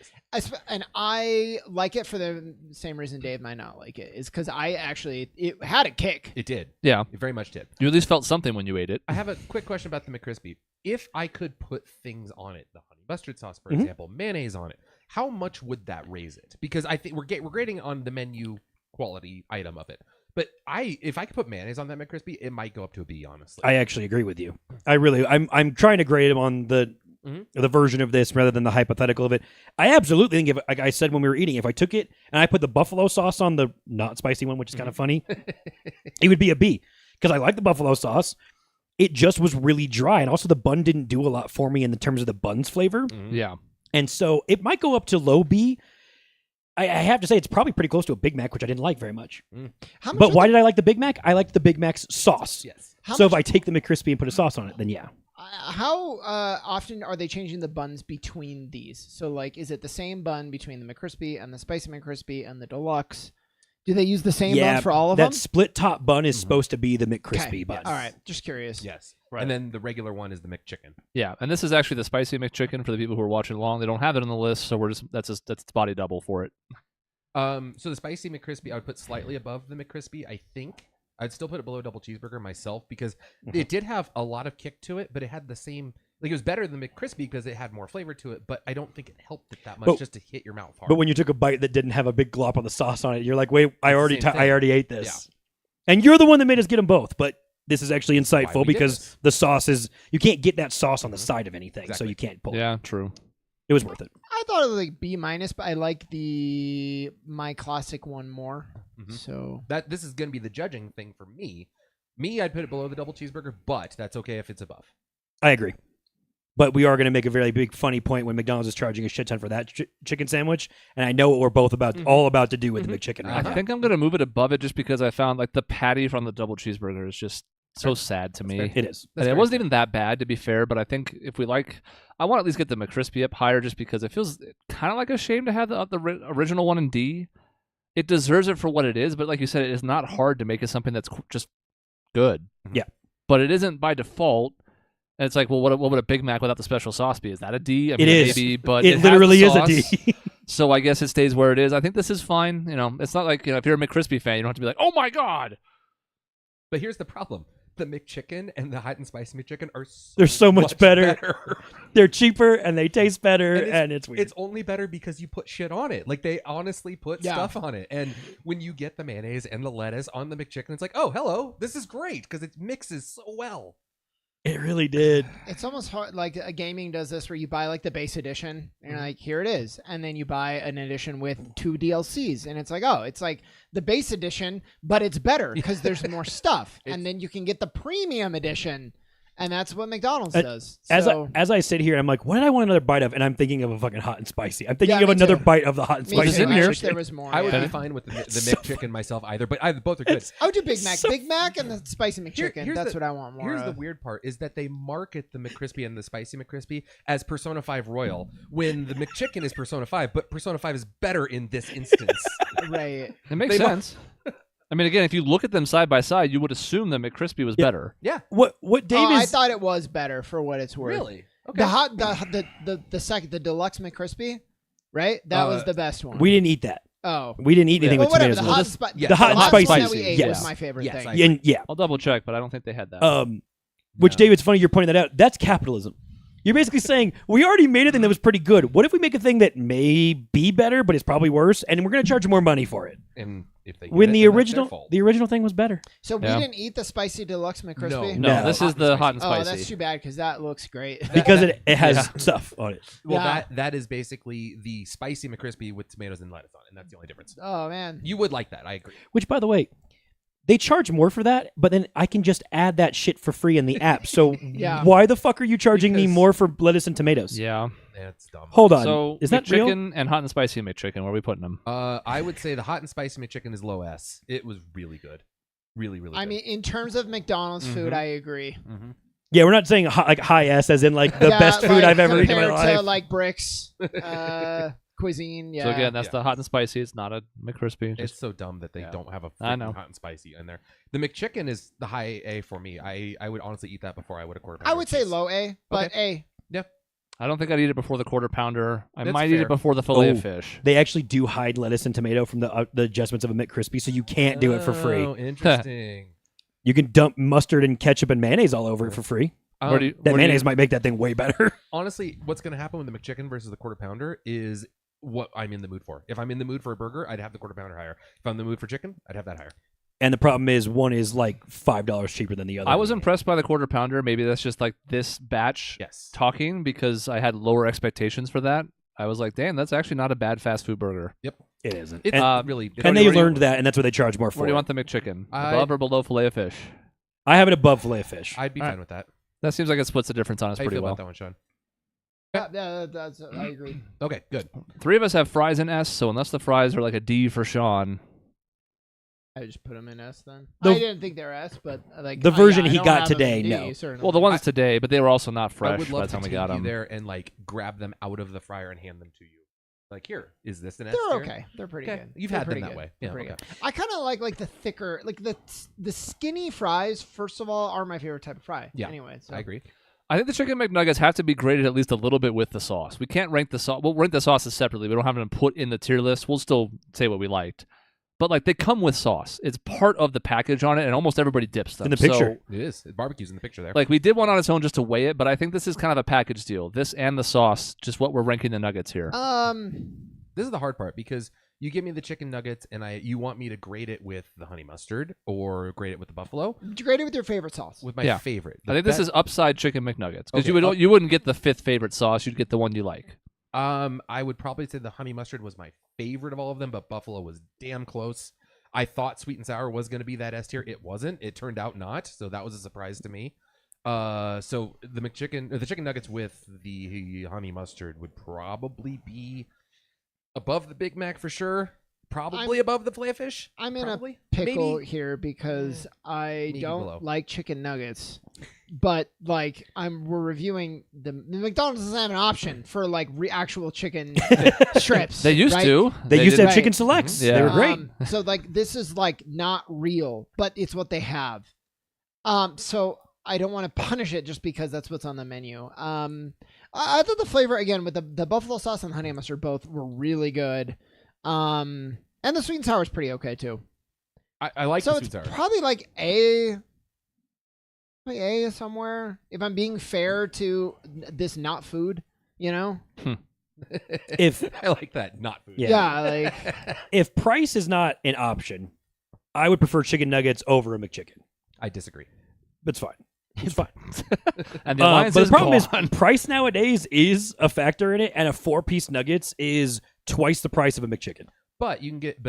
and I like it for the same reason Dave might not like it. Is because it had a kick. It did. Yeah. It very much did. You at least felt something when you ate it. I have a quick question about the McCrispy. If I could put things on it, the honey mustard sauce, for Mhm. example, mayonnaise on it, how much would that raise it? Because I think we're grading on the menu quality item of it. But if I could put mayonnaise on that McCrispy, it might go up to a B, honestly. I actually agree with you. I'm trying to grade him on the version of this rather than the hypothetical of it. I absolutely think, if, like I said when we were eating, if I took it and I put the buffalo sauce on the not spicy one, which is kind of funny, it would be a B. Because I like the buffalo sauce. It just was really dry. And also the bun didn't do a lot for me in the terms of the bun's flavor. Yeah. And so it might go up to low B. I have to say it's probably pretty close to a Big Mac, which I didn't like very much. How much But are why did I like the Big Mac? I liked the Big Mac's sauce. Yes. How So much- if I take the McCrispy and put a sauce on it, then yeah. How often are they changing the buns between these? So, like, is it the same bun between the McCrispy and the Spicy McCrispy and the Deluxe? Do they use the same bun for all of that them? split top bun is supposed to be the McCrispy Okay, bun. All right, just curious. Yes. Right. And then the regular one is the McChicken. Yeah. And this is actually the spicy McChicken for the people who are watching along. They don't have it on the list, so that's body double for it. So the spicy McCrispy, I would put slightly above the McCrispy, I think. I'd still put it below double cheeseburger myself because it did have a lot of kick to it, but it had the same, like, it was better than McCrispy because it had more flavor to it, but I don't think it helped it that much But- just to hit your mouth hard. But when you took a bite that didn't have a big glop of the sauce on it, you're like, wait, I the already same thing. I already ate this. And you're the one that made us get them both. But this is actually we insightful did because this. the sauce is, you can't get that sauce on the side of anything, so Exactly. you can't pull it. Yeah, true. It was worth it. I thought it was like B minus, but I like my classic one more. Mhm. So this is going to be the judging thing for me. I'd put it below the double cheeseburger, but that's okay if it's above. I agree. But we are going to make a very big funny point when McDonald's is charging a shit ton for that chicken sandwich, and I know what we're both all about to do with the McChicken right I now. think I'm going to move it above it just because I found like the patty from the double cheeseburger is just so sad to me. It is. And it wasn't even that bad, to be fair, but I think if we I want to at least get the McCrispy up higher just because it feels kind of like a shame to have the original one in D. It deserves it for what it is, but like you said, it is not hard to make it something that's just good. Yeah. But it isn't by default. And it's like, well, what would a Big Mac without the special sauce be? Is that a D? I mean, It is. maybe, but It has literally the is a D. sauce, so I guess it stays where it is. I think this is fine. You know, it's not like, if you're a McCrispy fan, you don't have to be like, oh my God. But here's the problem. The McChicken and the hot and spicy McChicken are They're so much better. better. They're cheaper and they taste better, and it's weird. It's only better because you put shit on it. Like, they honestly put Yeah. stuff on it. And when you get the mayonnaise and the lettuce on the McChicken, it's like, oh, hello, this is great because it mixes so well. It really did. it's almost hard. Like a gaming does this, where you buy like the base edition, and you're like, here it is, and then you buy an edition with 2 DLCs, and it's like, oh, it's like the base edition, but it's better because there's more stuff, and then you can get the premium edition, and that's what McDonald's does. So, As I sit here, I'm like, what did I want another bite of? And I'm thinking of a fucking hot and spicy. I'm thinking Yeah, of me another too. bite of the hot and me spicy. too. in I here. wish there was more. I would yeah. be fine with the So McChicken myself either, but both are good. It's- I would do Big Mac, so- Big Mac, and the spicy McChicken. here's That's the- what I want more Here's the of. weird part is that they market the McCrispy and the spicy McCrispy as Persona 5 Royal when the McChicken is Persona 5, but Persona 5 is better in this instance. Right. It makes They sense. I mean, again, if you look at them side by side, you would assume that McCrispy was better. Yeah. What Dave I is thought it was better for what it's worth. Really? Okay. The deluxe McCrispy, right? That was the best one. we didn't eat that. Oh. We didn't eat anything Well, with whatever. tomatoes. The in it. hot, spi- yeah, the hot and one spicy, that we ate yes. was my favorite Yes, thing. I And yeah. I'll double check, but I don't think they had that. Which, No. Dave, it's funny you're pointing that out. That's capitalism. You're basically saying, we already made a thing that was pretty good. What if we make a thing that may be better, but it's probably worse, and we're going to charge more money for it? And if they When get the it, then that's their fault. original thing was better. So we Yeah. didn't eat the spicy deluxe McCrispy? no, No. this is the hot and Oh, spicy. that's too bad because that looks great. Because it has stuff on it. Well, Yeah. that is basically the spicy McCrispy with tomatoes and lettuce on it, and that's the only difference. Oh man. You would like that, I agree. Which, by the way, They charge more for that, but then I can just add that shit for free in the app. So Yeah. why the fuck are you charging me Because- more for lettuce and tomatoes? Yeah. That's dumb. Hold on. So Is that real? McChicken and hot and spicy McChicken? Where are we putting them? I would say the hot and spicy McChicken is low S. It was really good. Really, really good. I mean, in terms of McDonald's food, I agree. Yeah, we're not saying high S as in like the Yeah, best food like, I've ever eaten in my compared to, life. like Bricks, cuisine. Yeah. So again, that's Yeah. the hot and spicy. It's not a McCrispy. it's Just, so dumb that they Yeah. don't have a I know. freaking hot and spicy in there. The McChicken is the high A for me. I would honestly eat that before I would a quarter pounder. I would say low A, but A. I don't think I'd eat it before the quarter pounder. I That's might eat fair. it before the fillet Oh. of fish. They actually do hide lettuce and tomato from the adjustments of a McCrispy, so you can't do it for free. Oh, interesting. You can dump mustard and ketchup and mayonnaise all over it for free. Where do you, That where do you- mayonnaise might make that thing way better. Honestly, what's going to happen with the McChicken versus the quarter pounder is what I'm in the mood for. If I'm in the mood for a burger, I'd have the quarter pounder higher. If I'm in the mood for chicken, I'd have that higher. And the problem is one is like $5 cheaper than the other. I was impressed by the quarter pounder. Maybe that's just like this batch Yes. talking because I had lower expectations for that. I was like, damn, that's actually not a bad fast food burger. It isn't. It's and really. and they learned that, and that's what they charge more for. Where do you want the McChicken? I- Above or below fillet of fish? I have it above fillet of fish. I'd be All fine right. with that. That seems like it splits the difference on us How you pretty feel well. about that one, Sean? I agree. Okay, good. Three of us have fries in S, so unless the fries are like a D for Sean, I just put them in S then. The- I didn't think they were S, but like The version I he don't got have them today, in D, no. certainly. well, the ones today, but they were also not I fresh would by the love time to we take got you them. there and like grab them out of the fryer and hand them to you. Like, here, is this an S They're tier? okay. They're pretty Okay, good. you've They're had them pretty that good. way. They're Yeah, pretty okay. good. I kind of like the thicker, like the skinny fries. First of all, are my favorite type of fry. Yeah, Anyway, so. I agree. I think the chicken McNuggets have to be graded at least a little bit with the sauce. We can't rank the sauce. We'll rank the sauces separately. We don't have them put in the tier list. We'll still say what we liked. But like they come with sauce. It's part of the package on it, and almost everybody dips them. In the picture. So, It is. Barbecue's in the picture there. like we did one on its own just to weigh it, but I think this is kind of a package deal. This and the sauce, just what we're ranking the nuggets here. This is the hard part because you give me the chicken nuggets and you want me to grade it with the honey mustard or grade it with the buffalo Grade it with your favorite sauce. with my Yeah. favorite. I think this is upside chicken McNuggets because Okay, you wouldn't get the fifth favorite sauce. You'd get the one you like. I would probably say the honey mustard was my favorite of all of them, but buffalo was damn close. I thought sweet and sour was going to be that S tier. It wasn't. It turned out not. So that was a surprise to me. So the McChicken or the chicken nuggets with the honey mustard would probably be above the Big Mac for sure. Probably above the filet fish. I'm in Probably. a pickle Maybe. here because I Maybe don't below. like chicken nuggets, but like we're reviewing the McDonald's doesn't have an option for like actual chicken strips. They used right? to. They used to did- have Right. chicken selects. Mhm. They were Yeah. great. So like this is like not real, but it's what they have. So I don't want to punish it just because that's what's on the menu. I thought the flavor again with the buffalo sauce and honey mustard both were really good. And the sweet and sour is pretty okay too. I like So the it's sweet and sour. probably like A somewhere. If I'm being fair to this not food, you know? If I like that. Not food. Yeah. Like if price is not an option, I would prefer chicken nuggets over a McChicken. I disagree. It's fine. It's fine. And the alliance but is the problem gone. is price nowadays is a factor in it, and a 4-piece nuggets is twice the price of a McChicken. But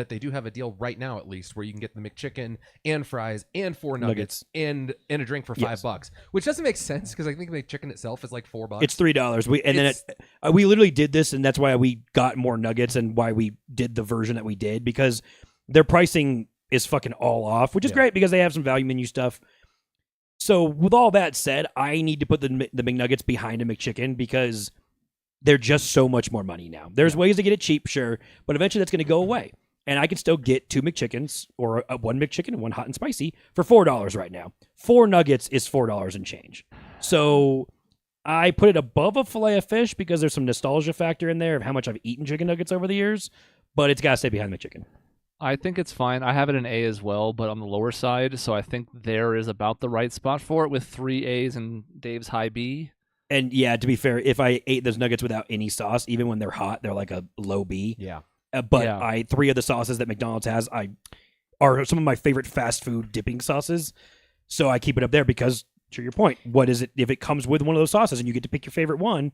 they do have a deal right now at least where you can get the McChicken and fries and 4 nuggets and a drink for $5, which doesn't make sense because I think the McChicken itself is like $4. It's $3. We literally did this, and that's why we got more nuggets and why we did the version that we did, because their pricing is fucking all off, which is great because they have some value menu stuff. So with all that said, I need to put the McNuggets behind a McChicken because they're just so much more money now. There's ways to get it cheap, sure, but eventually that's going to go away. And I can still get 2 McChickens or one McChicken and one hot and spicy for $4 right now. 4 nuggets is $4 and change. So I put it above a filet of fish because there's some nostalgia factor in there of how much I've eaten chicken nuggets over the years, but it's got to stay behind McChicken. I think it's fine. I have it in A as well, but on the lower side, so I think there is about the right spot for it with 3 A's and Dave's high B. And yeah, to be fair, if I ate those nuggets without any sauce, even when they're hot, they're like a low B. Yeah. But Yeah. 3 of the sauces that McDonald's has are some of my favorite fast food dipping sauces. So I keep it up there because, to your point, what is it if it comes with one of those sauces and you get to pick your favorite one?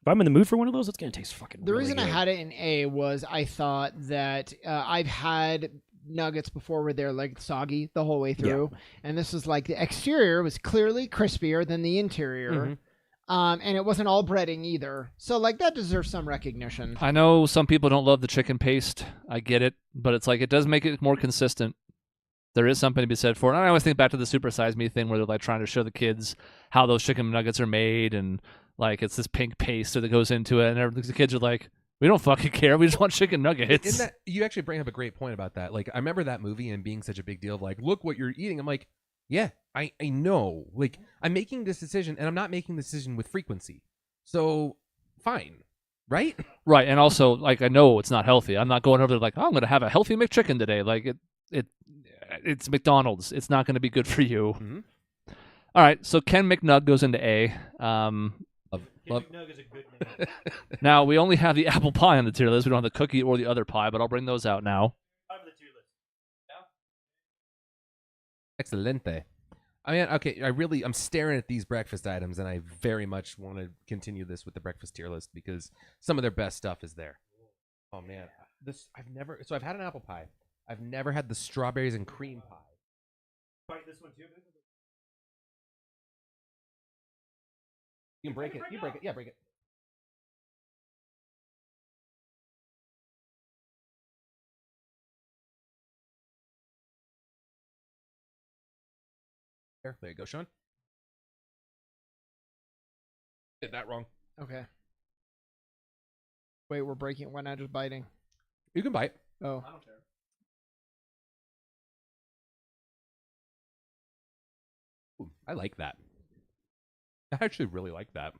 If I'm in the mood for one of those, it's going to taste fucking the really reason good. I had it in A was I thought that I've had nuggets before where they're like soggy the whole way through, and this was like the exterior was clearly crispier than the interior. And it wasn't all breading either. So, like, that deserves some recognition. I know some people don't love the chicken paste. I get it. But it's like, it does make it more consistent. There is something to be said for it. And I always think back to the Super Size Me thing where they're, like, trying to show the kids how those chicken nuggets are made. And, like, it's this pink paste that goes into it. And the kids are like, we don't fucking care. We just want chicken nuggets. You actually bring up a great point about that. Like, I remember that movie and being such a big deal of, like, look what you're eating. I'm like, yeah, I know. Like, I'm making this decision, and I'm not making the decision with frequency. So, fine. Right? Right. And also, like, I know it's not healthy. I'm not going over there like, oh, I'm going to have a healthy McChicken today. Like, it's McDonald's. It's not going to be good for you. All right. So, Ken McNug goes into A. Ken McNug is a good name. Now, we only have the apple pie on the tier list. We don't have the cookie or the other pie, but I'll bring those out now. Excelente. I mean, okay, I'm staring at these breakfast items, and I very much want to continue this with the breakfast tier list because some of their best stuff is there. Oh man, I've had an apple pie. I've never had the strawberries and cream pie. Bite this one too. You can break it. You break it. Yeah, break it. There you go, Sean. Did that wrong. Okay. Wait, we're breaking. Why not just biting? You can bite. Oh. I don't care. Ooh, I like that. I actually really like that.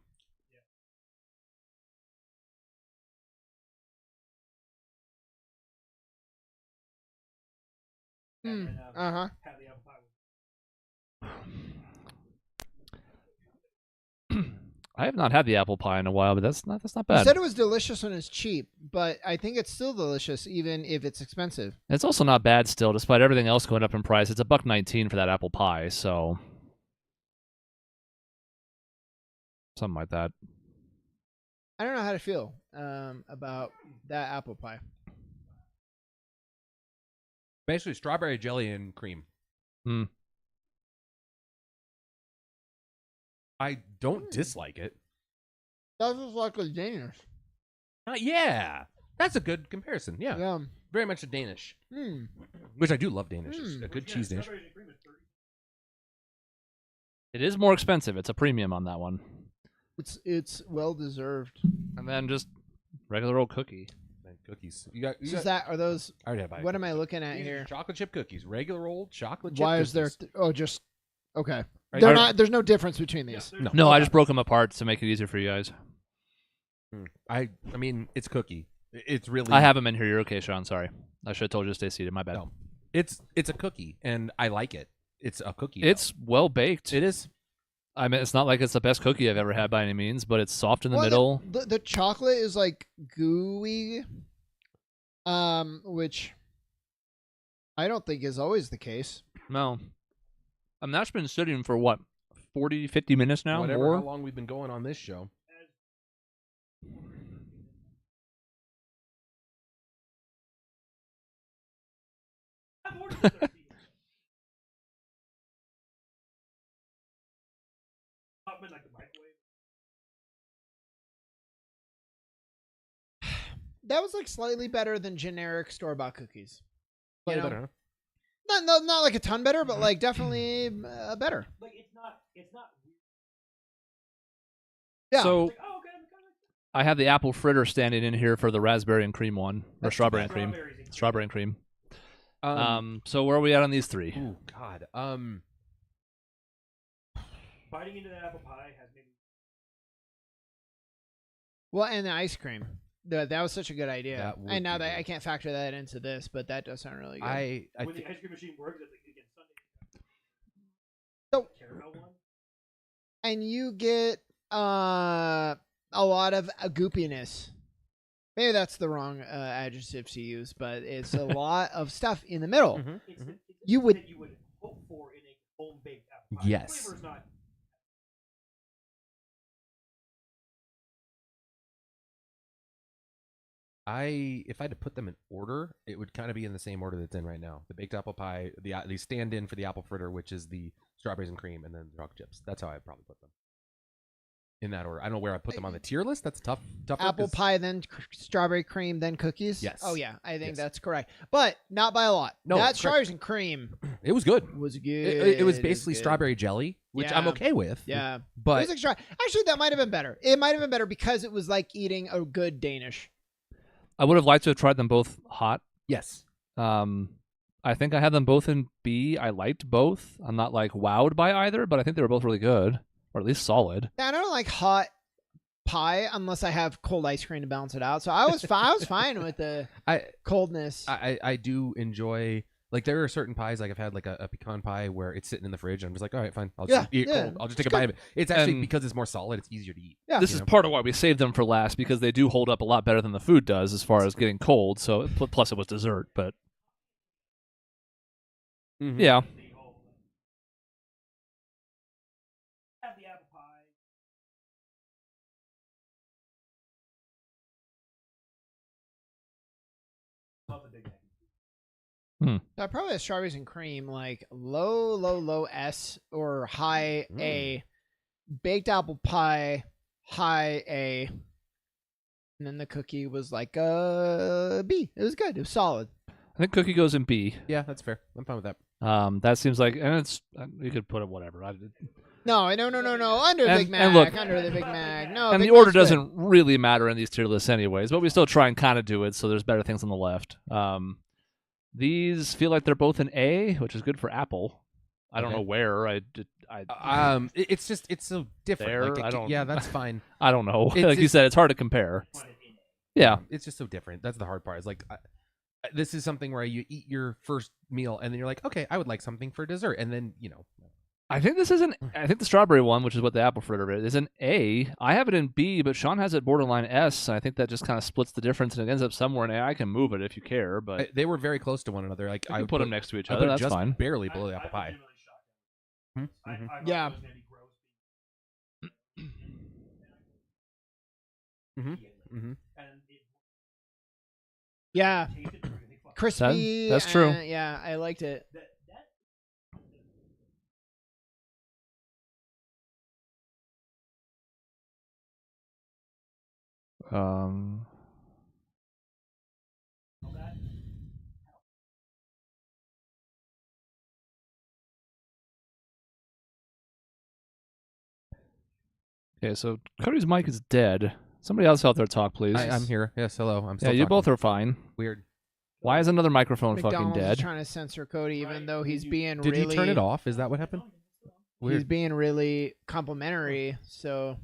Uh-huh. Have the apple pie. I have not had the apple pie in a while, but that's not You bad. said it was delicious when it's cheap, but I think it's still delicious even if it's expensive. It's also not bad still, despite everything else going up in price. It's $1.19 for that apple pie, so something like that. I don't know how to feel about that apple pie. Basically, strawberry jelly and cream. I don't dislike it. That was like a Danish. Yeah, that's a good comparison. Yeah, Yeah. very much a Danish, which I do love Danish. It's a good cheese dish. It is more expensive. It's a premium on that one. It's well deserved. And then just regular old cookie. And cookies. You got Are those? I already had a What am I looking at These are here? chocolate chip cookies, regular old chocolate chip Why cookies. is there? Just okay. Right. They're not. There's no difference between these. No, I just broke them apart to make it easier for you guys. I mean, it's cookie. It's really. I have them in here. You're okay, Sean. Sorry. I should have told you to stay seated. My bad. No. It's a cookie, and I like it. It's a cookie. It's well baked. It is. I mean, it's not like it's the best cookie I've ever had by any means, but it's soft in the middle. The chocolate is like gooey, which I don't think is always the case. No. That's been sitting for what, 40, 50 minutes now? Whatever. More? How long we've been going on this show? That was like slightly better than generic store-bought cookies. Slightly better, huh? Not like a ton better, but like definitely better. Like it's not. Yeah. So Like, oh, okay, I have the apple fritter standing in here for the raspberry and cream one, or strawberry and cream. Strawberry and cream. So where are we at on these three? Oh God. biting into that apple pie has made me. Well, and the ice cream. That was such a good idea. That would And now be that good. I can't factor that into this, but that does sound really good. I When the ice cream machine works, I think again Sunday. So- Caramel one. And you get a lot of goopiness. Maybe that's the wrong adjective to use, but it's a lot of stuff in the middle. It's Mhm. the You thing would- that you would hope for in a home baked apple pie. Yes. The flavor's not. If I had to put them in order, it would kind of be in the same order that's in right now. The baked apple pie, the stand-in for the apple fritter, which is the strawberries and cream, and then the chocolate chips. That's how I'd probably put them. In that order. I don't know where I put them on the tier list. That's tough. Apple pie, then strawberry cream, then cookies. Yes. Oh yeah, I think that's correct, but not by a lot. No, that correct. strawberries and cream It was good. was good. It was It basically good. strawberry jelly, which I'm Yeah. okay with. Yeah, But it was extra. Actually, that might have been better. It might have been better because it was like eating a good Danish. I would have liked to have tried them both hot. yes. I think I had them both in B. I liked both. I'm not like wowed by either, but I think they were both really good, or at least solid. Yeah, I don't like hot pie unless I have cold ice cream to balance it out. So I was I was fine with the coldness. I do enjoy, like, there are certain pies, like I've had like a pecan pie where it's sitting in the fridge and I'm just like, all right, fine, I'll just eat it cold. I'll just take a bite of it. It's actually, And- because it's more solid, it's easier to eat. Yeah. This is part of why we saved them for last, because they do hold up a lot better than the food does as far as getting cold. So plus it was dessert, but Mhm. yeah. Have the apple pie. Love the Big Mac. I probably have strawberries and cream, like low S or high A, baked apple pie, high A, and then the cookie was like a B. It was good. It was solid. I think cookie goes in B. Yeah, that's fair. I'm fine with that. That seems like, and it's you could put it whatever. No. Under the And- Big Mac. and look- Under the Big Mac. No. And Big the order Mac's good. doesn't really matter in these tier lists anyways, but we still try and kind of do it, so there's better things on the left. These feel like they're both an A, which is good for Apple. I don't Okay. know where. It's just, it's so different. There, Like, I don't- yeah, that's fine. I don't know. It's- Like you said, it's hard to compare. Yeah. It's just so different. That's the hard part. It's like, this is something where you eat your first meal and then you're like, okay, I would like something for dessert. And then, I think this is I think the strawberry one, which is what the apple fritter is an A. I have it in B, but Sean has it borderline S. And I think that just kind of splits the difference and it ends up somewhere in A. I can move it if you care, but they were very close to one another. Like, I I can would put them next to each I other. put it That's just fine. barely below the apple pie. I Mhm. thought Yeah. it was gonna be gross. Mhm. And it Yeah. tasted really fucking Crispy. That's true. Yeah, I liked it. that Okay, so Cody's mic is dead. Somebody else out there talk, please. I'm here. Yes, hello. I'm Yeah, still you talking. both are fine. Weird. Why is another microphone McDonald's fucking is dead? trying to censor Cody, even though he's being Did really. he turn it off? Is that what happened? He's Weird. being really complimentary. So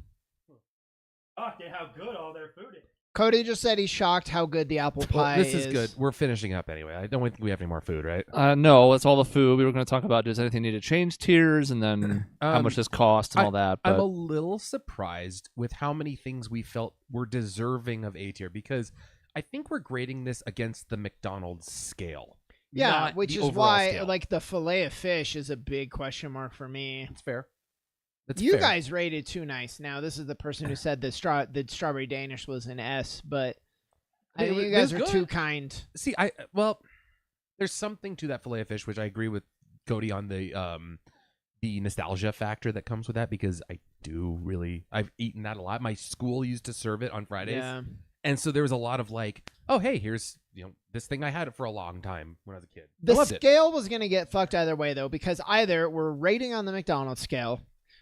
shocked at how good all their food is. Cody just said he's shocked how good the apple Well, pie this is good. We're finishing up anyway. I don't think we have any more food, right? No, that's all the food. We were going to talk about does anything need to change tiers and then how much this cost and all that. I'm But a little surprised with how many things we felt were deserving of A tier because I think we're grading this against the McDonald's scale. Yeah, not which the is overall why scale. like the fillet of fish is a big question mark for me. It's fair. That's You fair. guys rated too nice. Now this is the person who said the strawberry Danish was an S, but I think you guys are too kind. See, there's something to that fillet of fish, which I agree with Cody on the nostalgia factor that comes with that because I've eaten that a lot. My school used to serve it on Fridays. Yeah. And so there was a lot of like, oh, hey, here's, this thing I had for a long time when I was a kid. I The loved it. scale was going to get fucked either way, though, because either we're rating on the McDonald's scale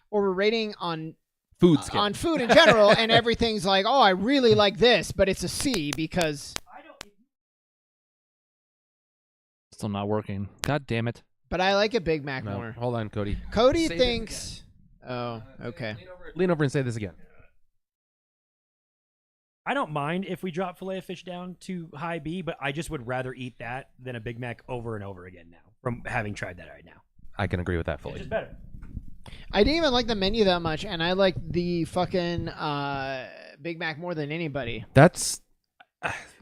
or we're rating on Food scale. on food in general, and everything's like, oh, I really like this, but it's a C because. still not working. God damn it. But I like a Big Mac No, more. hold on, Cody. Cody Say this thinks. Oh, okay. Lean over and say this again. I don't mind if we drop filet of fish down to high B, but I just would rather eat that than a Big Mac over and over again now from having tried that right now. I can agree with that It's fully. just better. I didn't even like the menu that much, and I like the fucking Big Mac more than anybody. That's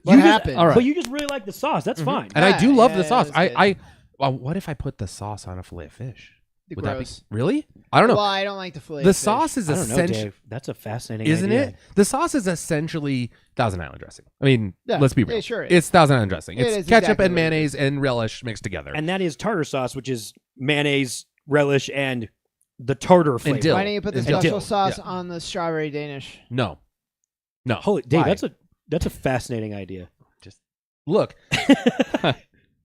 What happened? all right. But you just really like the sauce. That's fine. and I do love the Yeah, sauce. it was good. Well, what if I put the sauce on a fillet of fish? Would that be Gross. really? I don't know. Well, I don't like the filet. The sauce is I don't know, essentially, Dave. That's a fascinating isn't idea. it? The sauce is essentially Thousand Island dressing. I mean, Yeah, let's be real. it sure is. It's Thousand Island dressing. It It's is ketchup exactly and what it mayonnaise and relish mixed together. And that is tartar sauce, which is mayonnaise, relish, and the tartar flavor. dill. Why don't you put the And dill. special sauce Yeah. on the strawberry Danish? No. Holy Dave, Why? that's a fascinating idea. Look,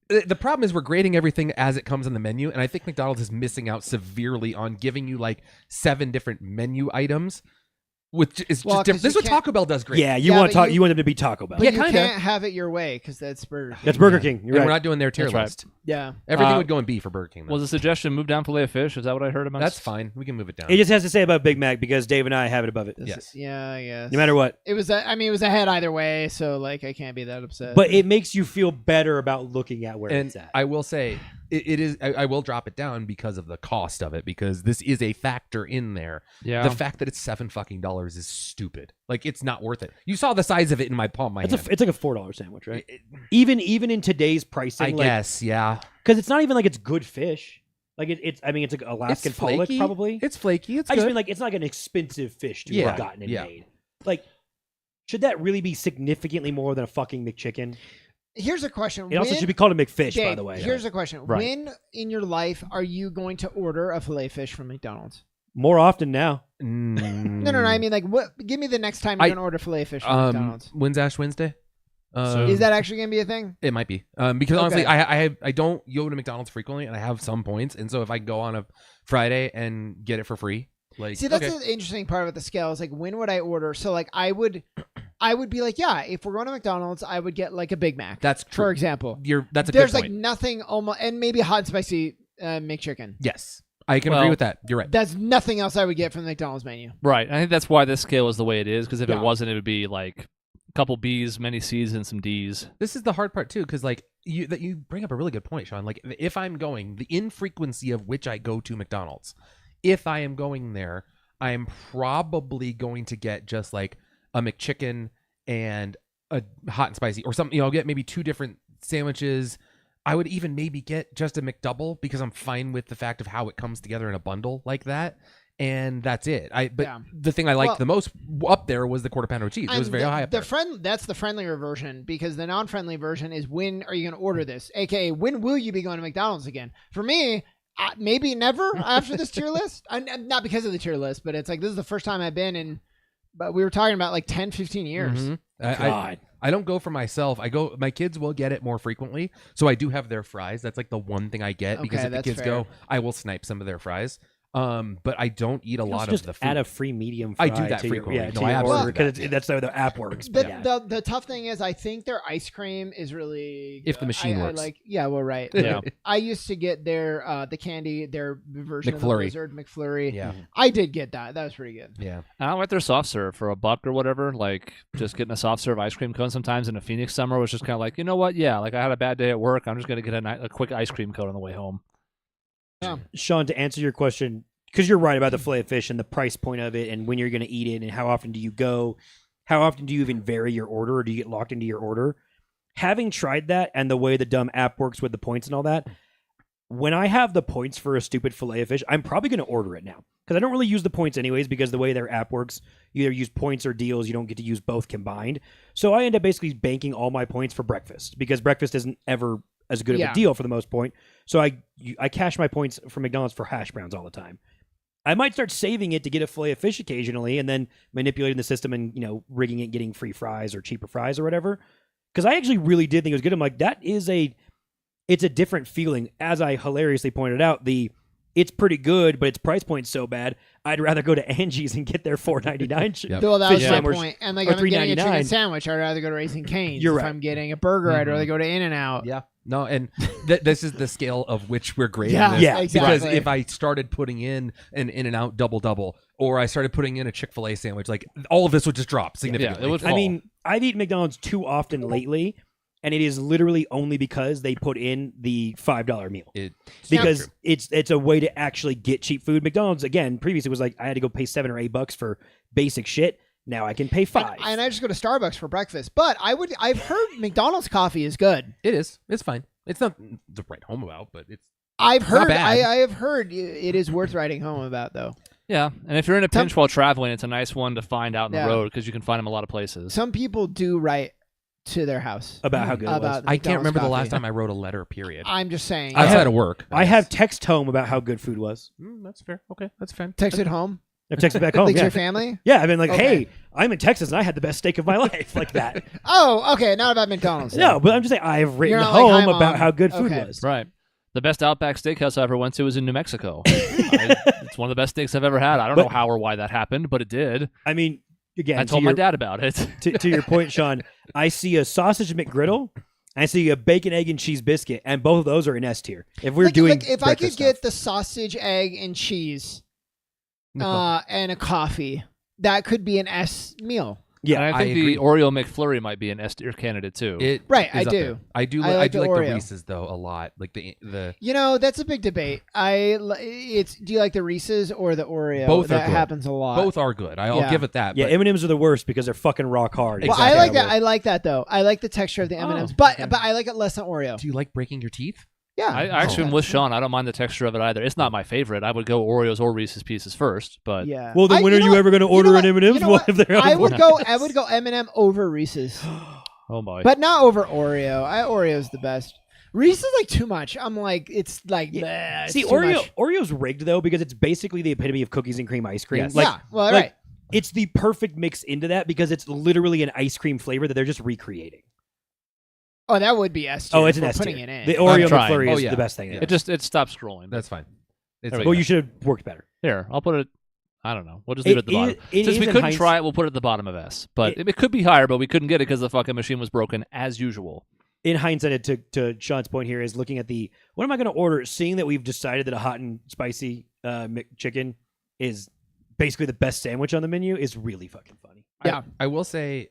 the problem is we're grading everything as it comes on the menu, and I think McDonald's is missing out severely on giving you like 7 different menu items, which is Well, just different. 'cause This is you what can't- Taco Bell does great. Yeah, you Yeah, want but you want them to be Taco Bell. But Yeah, you kinda. can't have it your way because that's Burger King. That's Burger King. You're And right. we're not doing their tier That's right. list. Yeah. Everything Uh, would go in B for Burger King. Though. Was the suggestion move down filet of fish? Is that what I heard about? That's fine. We can move it down. It just has to say about Big Mac because Dave and I have it above it. Yes. Yeah, I guess. No matter what. It was. I mean, it was ahead either way, so like I can't be that upset. But it makes you feel better about looking at where And it's at. I will say, it is. I will drop it down because of the cost of it, because this is a factor in there. Yeah. The fact that it's $7 is stupid. Like, it's not worth it. You saw the size of it in my palm, of my hand. It's like a $4 sandwich, right? Even in today's pricing, I guess, yeah. because it's not even like it's good fish. Like it's I mean it's like Alaskan It's pollock flaky. probably. It's flaky. It's I good. just mean like it's not like an expensive fish to Yeah, have gotten and yeah. made. Like, should that really be significantly more than a fucking McChicken? here's a question. It also When- should be called a McFish, by Dave, the way. Here's a question. Right. When in your life are you going to order a filet fish from McDonald's? More often now. No. I mean, like, what? Give me the next time you're I- going to order filet fish from McDonald's. When's Ash Wednesday? Is that actually going to be a thing? It might be because honestly, Okay. I don't go to McDonald's frequently, and I have some points, and so if I go on a Friday and get it for free, like, See, that's okay. the interesting part with the scale is like, when would I order? So, like, I would be like, yeah, if we're going to McDonald's, I would get like a Big Mac, That's true. for example. That's a There's good like point. nothing almost, and maybe a hot and spicy McChicken. Yes, I can agree Well- with that. You're right. That's nothing else I would get from the McDonald's menu. Right. I think that's why this scale is the way it is, because if Yeah. it wasn't, it would be like a couple B's, many C's, and some D's. This is the hard part too, because like you bring up a really good point, Sean. Like, if I'm going, the infrequency of which I go to McDonald's, if I am going there, I am probably going to get just like a McChicken and a hot and spicy, or something. I'll get maybe 2 different sandwiches. I would even maybe get just a McDouble because I'm fine with the fact of how it comes together in a bundle like that. And that's it. But Yeah. the thing I liked Well- the most up there was the quarter pounder with cheese. It was And very high up there. That's the friendlier version, because the non-friendly version is, when are you going to order this? AKA, when will you be going to McDonald's again? For me, maybe never after this tier list. Not because of the tier list, but it's like, this is the first time I've been in, but we were talking about like 10, 15 years. Mhm. God. I don't go for myself. My kids will get it more frequently. So I do have their fries. That's like the one thing I get, because Okay, if the that's kids fair. go, I will snipe some of their fries. But I don't eat a You lot also just of the food. add a free medium I fry do that to frequently. Your, yeah, No, to I your absolutely order, do that. because that's the way the app works. The, but yeah. the tough thing is, I think their ice cream is really If the machine I works. like, yeah, well, right. Yeah. I used to get their the candy, their version of the McFlurry. Blizzard McFlurry. Yeah. I did get that. That was pretty good. Yeah. I like their soft serve for $1 or whatever. Like, just getting a soft serve ice cream cone sometimes in a Phoenix summer was just kind of like, you know what? Yeah, like I had a bad day at work. I'm just going to get a quick ice cream cone on the way home. Sean, to answer your question, because you're right about the filet of fish and the price point of it and when you're going to eat it and how often do you go, how often do you even vary your order, or do you get locked into your order? Having tried that and the way the dumb app works with the points and all that, when I have the points for a stupid filet of fish, I'm probably going to order it now, because I don't really use the points anyways, because the way their app works, you either use points or deals. You don't get to use both combined. So I end up basically banking all my points for breakfast, because breakfast isn't ever as good of Yeah. a deal for the most point. So I cash my points from McDonald's for hash browns all the time. I might start saving it to get a filet of fish occasionally, and then manipulating the system and rigging it, getting free fries or cheaper fries or whatever. Because I actually really did think it was good. I'm like, it's a different feeling. As I hilariously pointed out, it's pretty good, but its price point's so bad, I'd rather go to Angie's and get their $4.99 Yep. Well, that fish was my sandwich. point. And like, or if I'm getting a chicken $3.99. sandwich, I'd rather go to Raising Cane's. You're If right. I'm getting a burger, I'd Mhm. rather go to In-N-Out. Yeah. No, and this is the scale of which we're grading Yeah, this. Yeah, exactly. Because if I started putting in an In-N-Out double, or I started putting in a Chick-fil-A sandwich, like, all of this would just drop significantly. it would I mean, I've eaten McDonald's too often lately, and it is literally only because they put in the $5 meal. Because it's a way to actually get cheap food. McDonald's, again, previously was like I had to go pay $7 or $8 for basic shit. Now I can pay $5. And I just go to Starbucks for breakfast. But I've heard McDonald's coffee is good. It is. It's fine. It's not to write home about, but it's I've It's not heard. bad. I have heard it is worth writing home about though. Yeah, and if you're in a pinch while traveling, it's a nice one to find out on the road because you can find them a lot of places. Some people do write to their house about how good it was. I can't remember the coffee. last time I wrote a letter. Period. I'm just saying. Outside of work. I have text home about how good food was. That's fair. Okay, that's fine. Text it home. I've texted back home. Like to Yeah. your family. Yeah, I've been like, Okay. hey, I'm in Texas and I had the best steak of my life, like that. Oh, okay. Not about McDonald's. then. No, but I'm just saying I've written You're not like, home "Hi, Mom." about how good food Okay. was. Right. The best Outback Steakhouse I ever went to was in New Mexico. It's one of the best steaks I've ever had. I don't know how or why that happened, but it did. I mean, again, I told my dad about it. to your point, Sean, I see a sausage McGriddle. I see a bacon, egg, and cheese biscuit, and both of those are in S tier. If we're doing, if I could breakfast get stuff. the sausage, egg, and cheese, and a coffee, that could be an S meal. yeah, And I think agree. the Oreo McFlurry might be an S tier candidate too. It Right, is I up do. there. I do. I I like do the like the Oreo. Reese's though a lot. Like the You know, that's a big debate. Do you like the Reese's or the Oreo? Both are that good. happens a lot. both are good. I'll Yeah. give it that. yeah, but M&Ms are the worst because they're fucking rock hard. Well, Exactly. I like that. I like that though. I like the texture of the M&Ms, but I like it less than Oreo. do you like breaking your teeth? Yeah, I actually am with Sean. I don't mind the texture of it either. It's not my favorite. I would go Oreos or Reese's Pieces first, but yeah. Well, then when are you ever going to order an M&Ms? You know what? If they're on I the would board? go. I would go M&M over Reese's, oh my. but not over Oreo. Oreo's the best. Reese's like too much. I'm like, it's like, Yeah. bleh, it's See, too Oreo much. Oreo's rigged though because it's basically the epitome of cookies and cream ice cream. Yes. Like, yeah, well, like, right. it's the perfect mix into that because it's literally an ice cream flavor that they're just recreating. Oh, that would be S. Oh, it's an for S putting tier. it in. The Oreo trying. McFlurry Oh, is yeah. the best thing. Yeah. it stopped scrolling. That's fine. It's There we okay. Well, you should have worked better. Here, I'll put it. I don't know. We'll just leave it at the bottom. It Since is we in couldn't try it, we'll put it at the bottom of S. But it could be higher, but we couldn't get it because the fucking machine was broken as usual. In hindsight, to Sean's point here, is looking at the what am I going to order? Seeing that we've decided that a hot and spicy McChicken is basically the best sandwich on the menu is really fucking funny. Yeah. I will say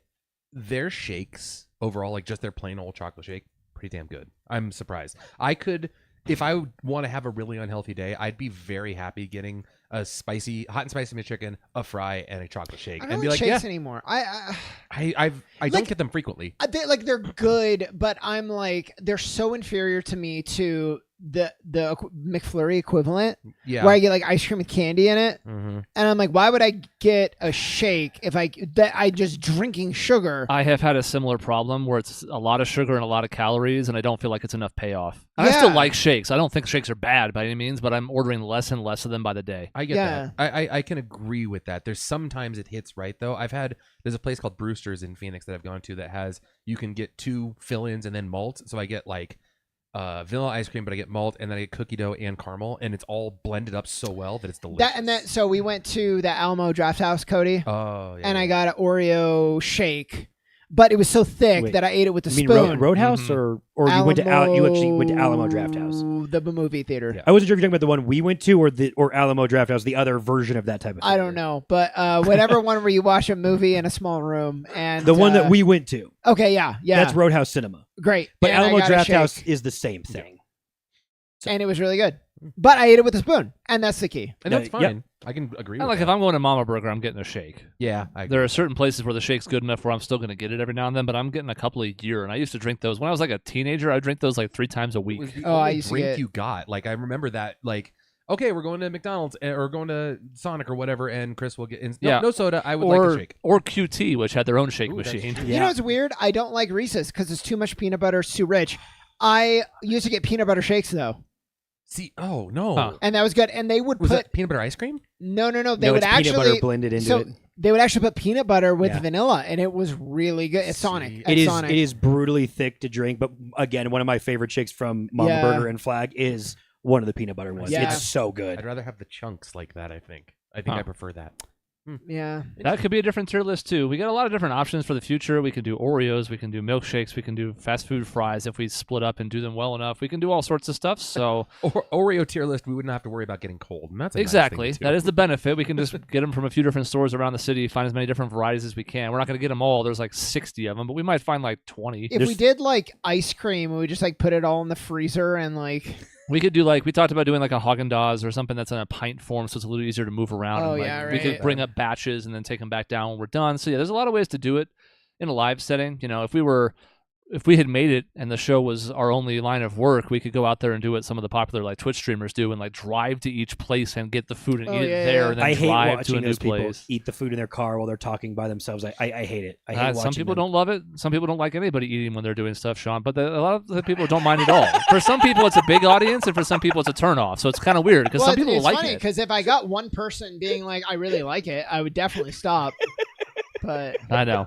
their shakes overall, like just their plain old chocolate shake, pretty damn good. I'm surprised. I could, if I want to have a really unhealthy day, I'd be very happy getting a hot and spicy McChicken, a fry, and a chocolate shake, I and don't be like like, shakes yeah, anymore. I Like- don't get them frequently. They're good, but I'm like they're so inferior to me to the McFlurry equivalent, Yeah. where I get like ice cream with candy in it, Mm-hmm. and I'm like, why would I get a shake if I just drinking sugar? I have had a similar problem where it's a lot of sugar and a lot of calories, and I don't feel like it's enough payoff. And I still Yeah. like shakes. I don't think shakes are bad by any means, but I'm ordering less and less of them by the day. I get Yeah. that. I can agree with that. There's sometimes it hits right though. There's a place called Brewster's in Phoenix that I've gone to that has you can get 2 fill-ins and then malt. So I get like vanilla ice cream, but I get malt and then I get cookie dough and caramel, and it's all blended up so well that it's delicious. So we went to the Alamo Draft House, Cody, Oh yeah. and I got an Oreo shake, but it was so thick Wait, that I ate it with a You mean spoon. Roadhouse Mhm. or you actually went to Alamo Draft House? The movie theater. Yeah. I wasn't sure if you're talking about the one we went to or Alamo Draft House, the other version of that type of thing. I don't know, but whatever one where you watch a movie in a small room, and The one that we went to. okay, yeah, That's Roadhouse Cinema. great. But And I Alamo got a Draft shake, House is the same thing. and it was really good. But I ate it with a spoon, and that's the key. and that's Yeah. fine. I can agree. And with like if that. I'm going to Mama Burger, I'm getting a shake. yeah, I agree. There are certain places where the shake's good enough where I'm still going to get it every now and then, but I'm getting a couple a year. And I used to drink those when I was like a teenager. I drink those like 3 times a It week. was the Oh, I only used to drink get- you got. Like I remember that. Like okay, we're going to McDonald's or going to Sonic or whatever, and Chris will get no soda. I would like a shake. Or QT, which had their own shake Ooh, that's machine. true. You know what's weird? I don't like Reese's because it's too much peanut butter. It's too rich. I used to get peanut butter shakes though, See, oh no, Huh. and that was good. And they would was put that peanut butter ice cream? no. They No, would it's peanut butter actually blended into so it. they would actually put peanut butter with Yeah. vanilla, and it was really good. It's Sonic. See, At It is Sonic. it is brutally thick to drink, but again, one of my favorite shakes from Mama Yeah. Burger and Flag is one of the peanut butter ones. Yeah. It's so good. I'd rather have the chunks like that. I think Huh. I prefer that. Yeah. That could be a different tier list too. We got a lot of different options for the future. We can do Oreos, we can do milkshakes, we can do fast food fries if we split up and do them well enough. We can do all sorts of stuff. So Oreo tier list, we wouldn't have to worry about getting cold. And that's a nice exactly, thing, too. that is the benefit. We can just get them from a few different stores around the city, find as many different varieties as we can. We're not going to get them all. There's like 60 of them, but we might find like 20. If we did like ice cream, we would just like put it all in the freezer and like. We could do like we talked about doing like a Haagen-Dazs or something that's in a pint form, so it's a little easier to move around. Oh, and, like, yeah, We could right. bring up batches and then take them back down when we're done. So yeah, there's a lot of ways to do it in a live setting. You know, if we were if we had made it and the show was our only line of work, we could go out there and do what some of the popular like Twitch streamers do and like drive to each place and get the food and eat it there and then I hate drive watching to a new those people place. eat the food in their car while they're talking by themselves. I hate it. I hate watching some people them. don't love it. Some people don't like anybody eating when they're doing stuff, Sean. But a lot of the people don't mind at all. For some people, it's a big audience, and for some people, it's a turnoff. So it's kind of weird because some people it's like funny it. because if I got one person being like, I really like it, I would definitely stop. But I know.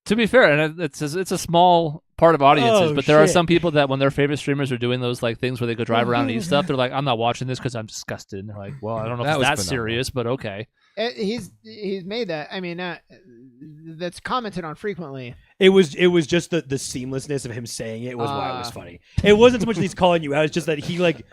To be fair, and it's a small part of audiences, but there are some people that when their favorite streamers are doing those like things where they go drive around and eat stuff, they're like, I'm not watching this because I'm disgusted. And they're like, well, I don't know if it's that serious, but okay. he's made that. I mean, that's commented on frequently. It was just the seamlessness of him saying it was why it was funny. It wasn't so much that he's calling you out; it's just that he like,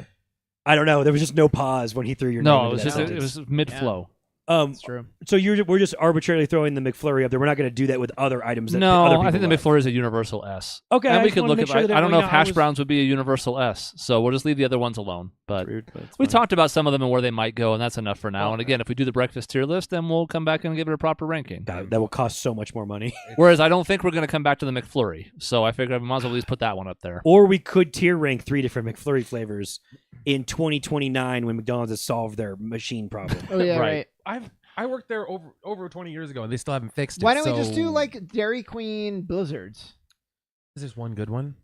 I don't know. There was just no pause when he threw your name. No, it was mid flow. That's true. So we're just arbitrarily throwing the McFlurry up there. We're not going to do that with other items. That No, other people I think the love. McFlurry is a universal S. Okay, and I we just could wanted look to at. make sure that I don't know if I hash was- browns would be a universal S, so we'll just leave the other ones alone. But Rude, but it's we fine. talked about some of them and where they might go, and that's enough for now. And again, if we do the breakfast tier list, then we'll come back and give it a proper ranking. That will cost so much more money. Whereas I don't think we're going to come back to the McFlurry, so I figured we might as well at least put that one up there. Or we could tier rank 3 different McFlurry flavors in 2029 when McDonald's has solved their machine problem. Oh yeah, Right. right. I worked there over 20 years ago, and they still haven't fixed it. Why don't we just so- do like Dairy Queen Blizzards? Is this one good one?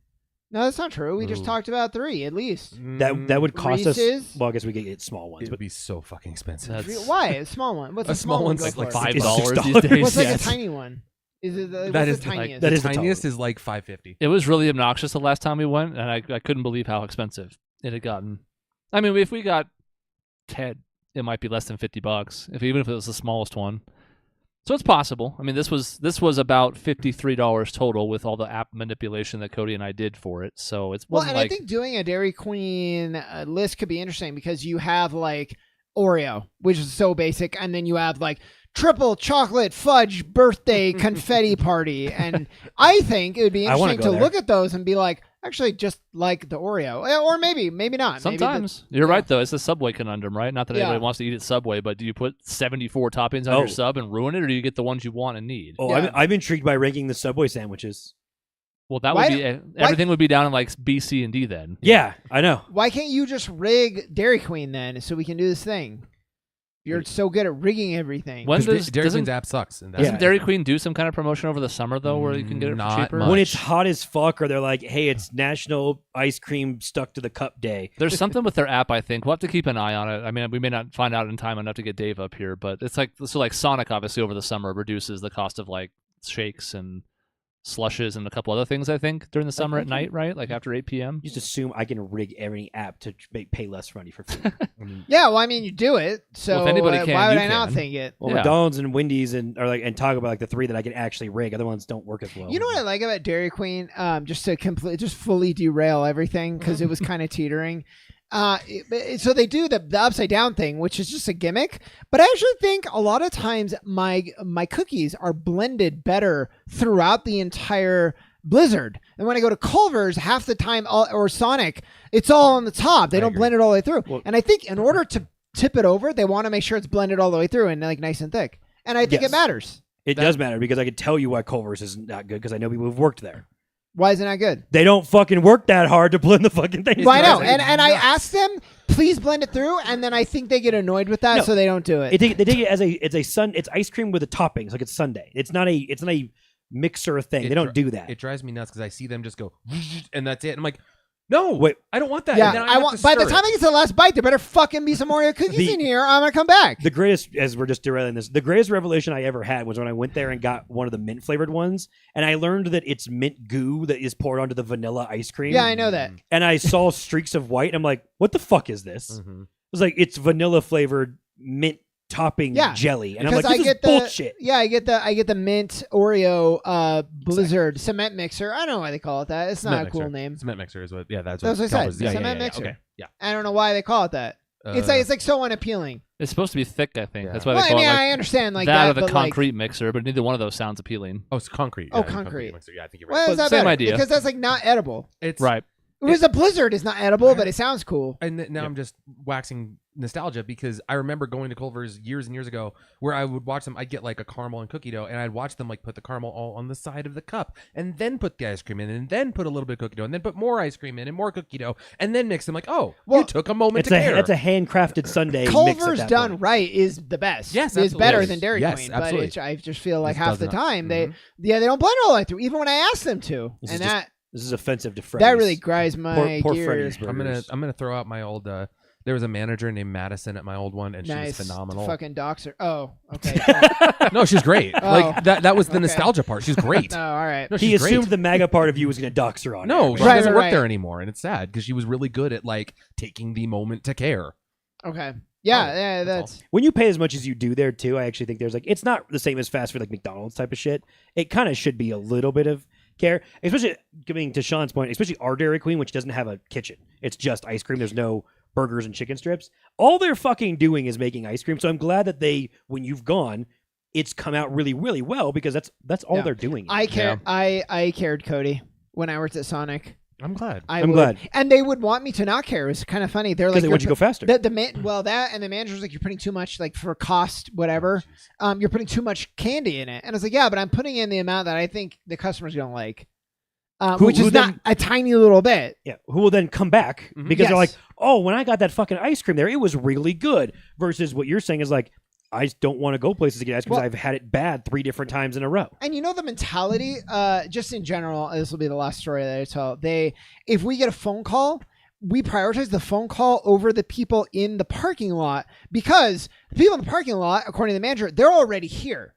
No, that's not true. We just Ooh. talked about 3 at least. That would cost Reese's? us. Well, I guess we could get small ones, It but would be so fucking expensive. That's- Why a small one? What's A a small small one one's go like for? $5 $6. these days. What's like yes. a tiny one? Is it the, That what's is the like- tiniest? that the is the tiniest total. is like $5.50. It was really obnoxious the last time we went, and I couldn't believe how expensive it had gotten. I mean, if we got 10, it might be less than $50, even if it was the smallest one. So it's possible. I mean, this was about $53 total with all the app manipulation that Cody and I did for it. So it Well, wasn't and like I think doing a Dairy Queen list could be interesting because you have like Oreo, which is so basic, and then you have like triple chocolate fudge birthday confetti party, and I think it would be I wanna interesting go to there. look at those and be like, actually, just like the Oreo, or maybe not. Maybe sometimes you're right though. It's a Subway conundrum, right? Not that Yeah. anybody wants to eat at Subway, but do you put 74 toppings on Oh. your sub and ruin it, or do you get the ones you want and need? oh, Yeah. I'm intrigued by ranking the Subway sandwiches. Well, that Why would be everything would be down in like B, C, and D then. Yeah, I know. Why can't you just rig Dairy Queen then, so we can do this thing? You're so good at rigging everything. When Because does Dairy doesn't, Queen's app sucks. And that's doesn't Yeah. Dairy Queen do some kind of promotion over the summer though, where you can get it for Not cheaper? much. When it's hot as fuck, or they're like, "Hey, it's National Ice Cream Stuck to the Cup Day." There's something with their app, I think. We'll have to keep an eye on it. I mean, we may not find out in time enough to get Dave up here, but it's like Sonic obviously over the summer reduces the cost of like shakes and slushes and a couple other things, I think, during the summer at night, right? Like after 8 p.m. You just assume I can rig every app to pay less money for food. Yeah, well, I mean, you do it, so Well, if anybody can, why would you I not can. think it? Well, Yeah. McDonald's and Wendy's and Taco Bell, like the 3 that I can actually rig. Other ones don't work as well. You know what I like about Dairy Queen? Just to just fully derail everything because it was kind of teetering. So they do the upside down thing, which is just a gimmick. But I actually think a lot of times my cookies are blended better throughout the entire Blizzard. And when I go to Culver's, half the time, or Sonic, it's all on the top. They I don't agree. blend it all the way through. Well- And I think in order to tip it over, they want to make sure it's blended all the way through and like nice and thick. And I think Yes. it matters. It does matter because I can tell you why Culver's is not good because I know people who've worked there. Why is it not good? They don't fucking work that hard to blend the fucking thing. Well, I know, together. and I asked them, please blend it through, and then I think they get annoyed with that, No. so they don't do it. They take it as it's ice cream with the toppings, like it's sundae. It's not a mixer thing. They don't do that. It drives me nuts because I see them just go, and that's it. I'm like, no, Wait. I don't want that. Yeah, And then I have want. to By the stir time it. I get to the last bite, there better fucking be some Oreo cookies The- in here. I'm gonna come back. The greatest, as we're just derailing this, the greatest revelation I ever had was when I went there and got one of the mint flavored ones, and I learned that it's mint goo that is poured onto the vanilla ice cream. Yeah, I know that. And I saw streaks of white, and I'm like, what the fuck is this? Mhm. It was like, it's vanilla flavored mint topping Yeah, jelly. And I'm Because like, this I get is the bullshit. yeah, I get the mint Oreo Blizzard cement mixer. I don't know why they call it that. It's not Cement a cool mixer. name. Cement mixer is what. Yeah, that's That's what I said. Calva's- yeah, Cement yeah, mixer. Okay. Yeah. I don't know why they call it that. It's like so unappealing. It's supposed to be thick, I think. Yeah. That's why Well, they I call mean, it like I understand like that that, or the but like, concrete mixer, but neither one of those sounds appealing. Oh, it's concrete. Oh, Yeah, concrete. mixer. Yeah, I think you're why right. is that Same better? idea. Because that's like not edible. It's Right. It was a Blizzard. It's not edible, but it sounds cool. And now I'm just waxing nostalgia because I remember going to Culver's years and years ago where I would watch them. I'd get like a caramel and cookie dough, and I'd watch them like put the caramel all on the side of the cup, and then put the ice cream in, and then put a little bit of cookie dough, and then put more ice cream in, and more cookie dough, and then mix them. Like, oh, you took a moment to care. It's a handcrafted sundae. Culver's done right is the best. Yes, it's absolutely. better than Dairy Yes, Queen. absolutely. But I just feel like This half the does not. time they don't blend it all the way through, even when I ask them to, This is offensive to Freddy's. that really grinds my Poor gears. Freddy's I'm burgers. gonna throw out my old. There was a manager named Madison at my old one, and Nice. she was phenomenal. Fucking doxer. Oh, okay. No, she's great. Oh. Like that was the Okay. nostalgia part. She's great. No, all right. No, He she's assumed great. the MAGA part of you was going to dox her on. No, air. she Right, doesn't work right. there anymore, and it's sad because she was really good at like taking the moment to care. Okay. Yeah, Oh, yeah, that's that's When you pay as much as you do there too, I actually think there's like it's not the same as fast food like McDonald's type of shit. It kind of should be a little bit of care, especially giving to Sean's point, especially our Dairy Queen, which doesn't have a kitchen. It's just ice cream. There's no burgers and chicken strips. All they're fucking doing is making ice cream. So I'm glad that when you've gone, it's come out really, really well because that's all Yeah. they're doing. I care. I cared Cody when I worked at Sonic. I'm glad. I'm glad. And they would want me to not care. It was kind of funny. They're like, Because they want you to go faster. that and the manager's like, you're putting too much, like for cost, whatever. You're putting too much candy in it. And I was like, yeah, but I'm putting in the amount that I think the customer's gonna like, which who is then- not a tiny little bit. Yeah, who will then come back because they're Yes. like, oh, when I got that fucking ice cream there, it was really good. Versus what you're saying is like, I just don't want to go places to get ice cream because Well- I've had it bad 3 different times in a row. And you know the mentality, just in general, this will be the last story that I tell. If we get a phone call, we prioritize the phone call over the people in the parking lot because the people in the parking lot, according to the manager, they're already here.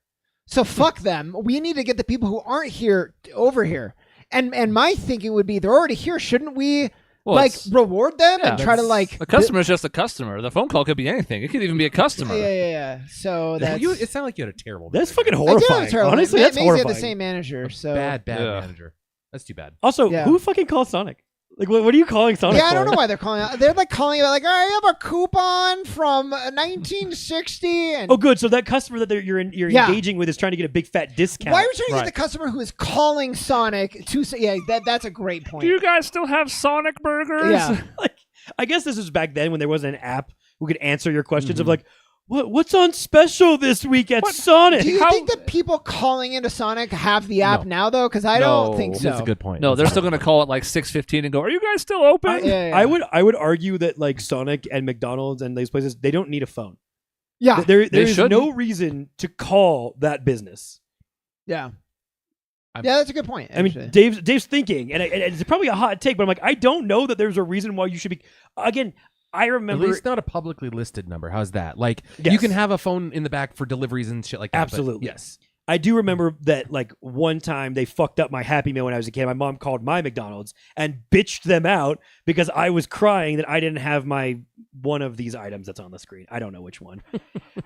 So fuck them. We need to get the people who aren't here over here. And my thinking would be, they're already here. Shouldn't we Well, it's- reward them yeah, and try to like A customer is just a customer. The phone call could be anything. It could even be a customer. Yeah. So that's It sounded like you had a terrible. That's manager. fucking I do have horrifying. terrible- Honestly, Maybe that's they had horrifying. the same manager. So Bad Yeah. manager. That's too bad. Also, Yeah. who fucking calls Sonic? Like, what are you calling Sonic Yeah, I don't for? know why they're calling out. They're like calling it like, I have a coupon from 1960, and Oh, good. So that customer that you're Yeah. engaging with is trying to get a big fat discount. why are we trying to Right. get the customer who is calling Sonic to say? Yeah, that's a great point. Do you guys still have Sonic burgers? Yeah. Like, I guess this was back then when there wasn't an app who could answer your questions of like, what's on special this week at Sonic? Do you How- think that people calling into Sonic have the app No. now though? Because I No. don't think so. That's a good point. No, they're still going to call it like 6:15 and go, "Are you guys still open?" Yeah. I would argue that like Sonic and McDonald's and these places they don't need a phone. Yeah, There is shouldn't. no reason to call that business. yeah, I'm- yeah. That's a good point. I mean, actually. Dave's thinking, and it's probably a hot take, but I'm like, I don't know that there's a reason why you should be. Again, I At remember least not a publicly listed number. How's that? Like Yes. you can have a phone in the back for deliveries and shit like that. but Absolutely. yes. I do remember that like one time they fucked up my Happy Meal when I was a kid. My mom called my McDonald's and bitched them out because I was crying that I didn't have my one of these items that's on the screen. I don't know which one.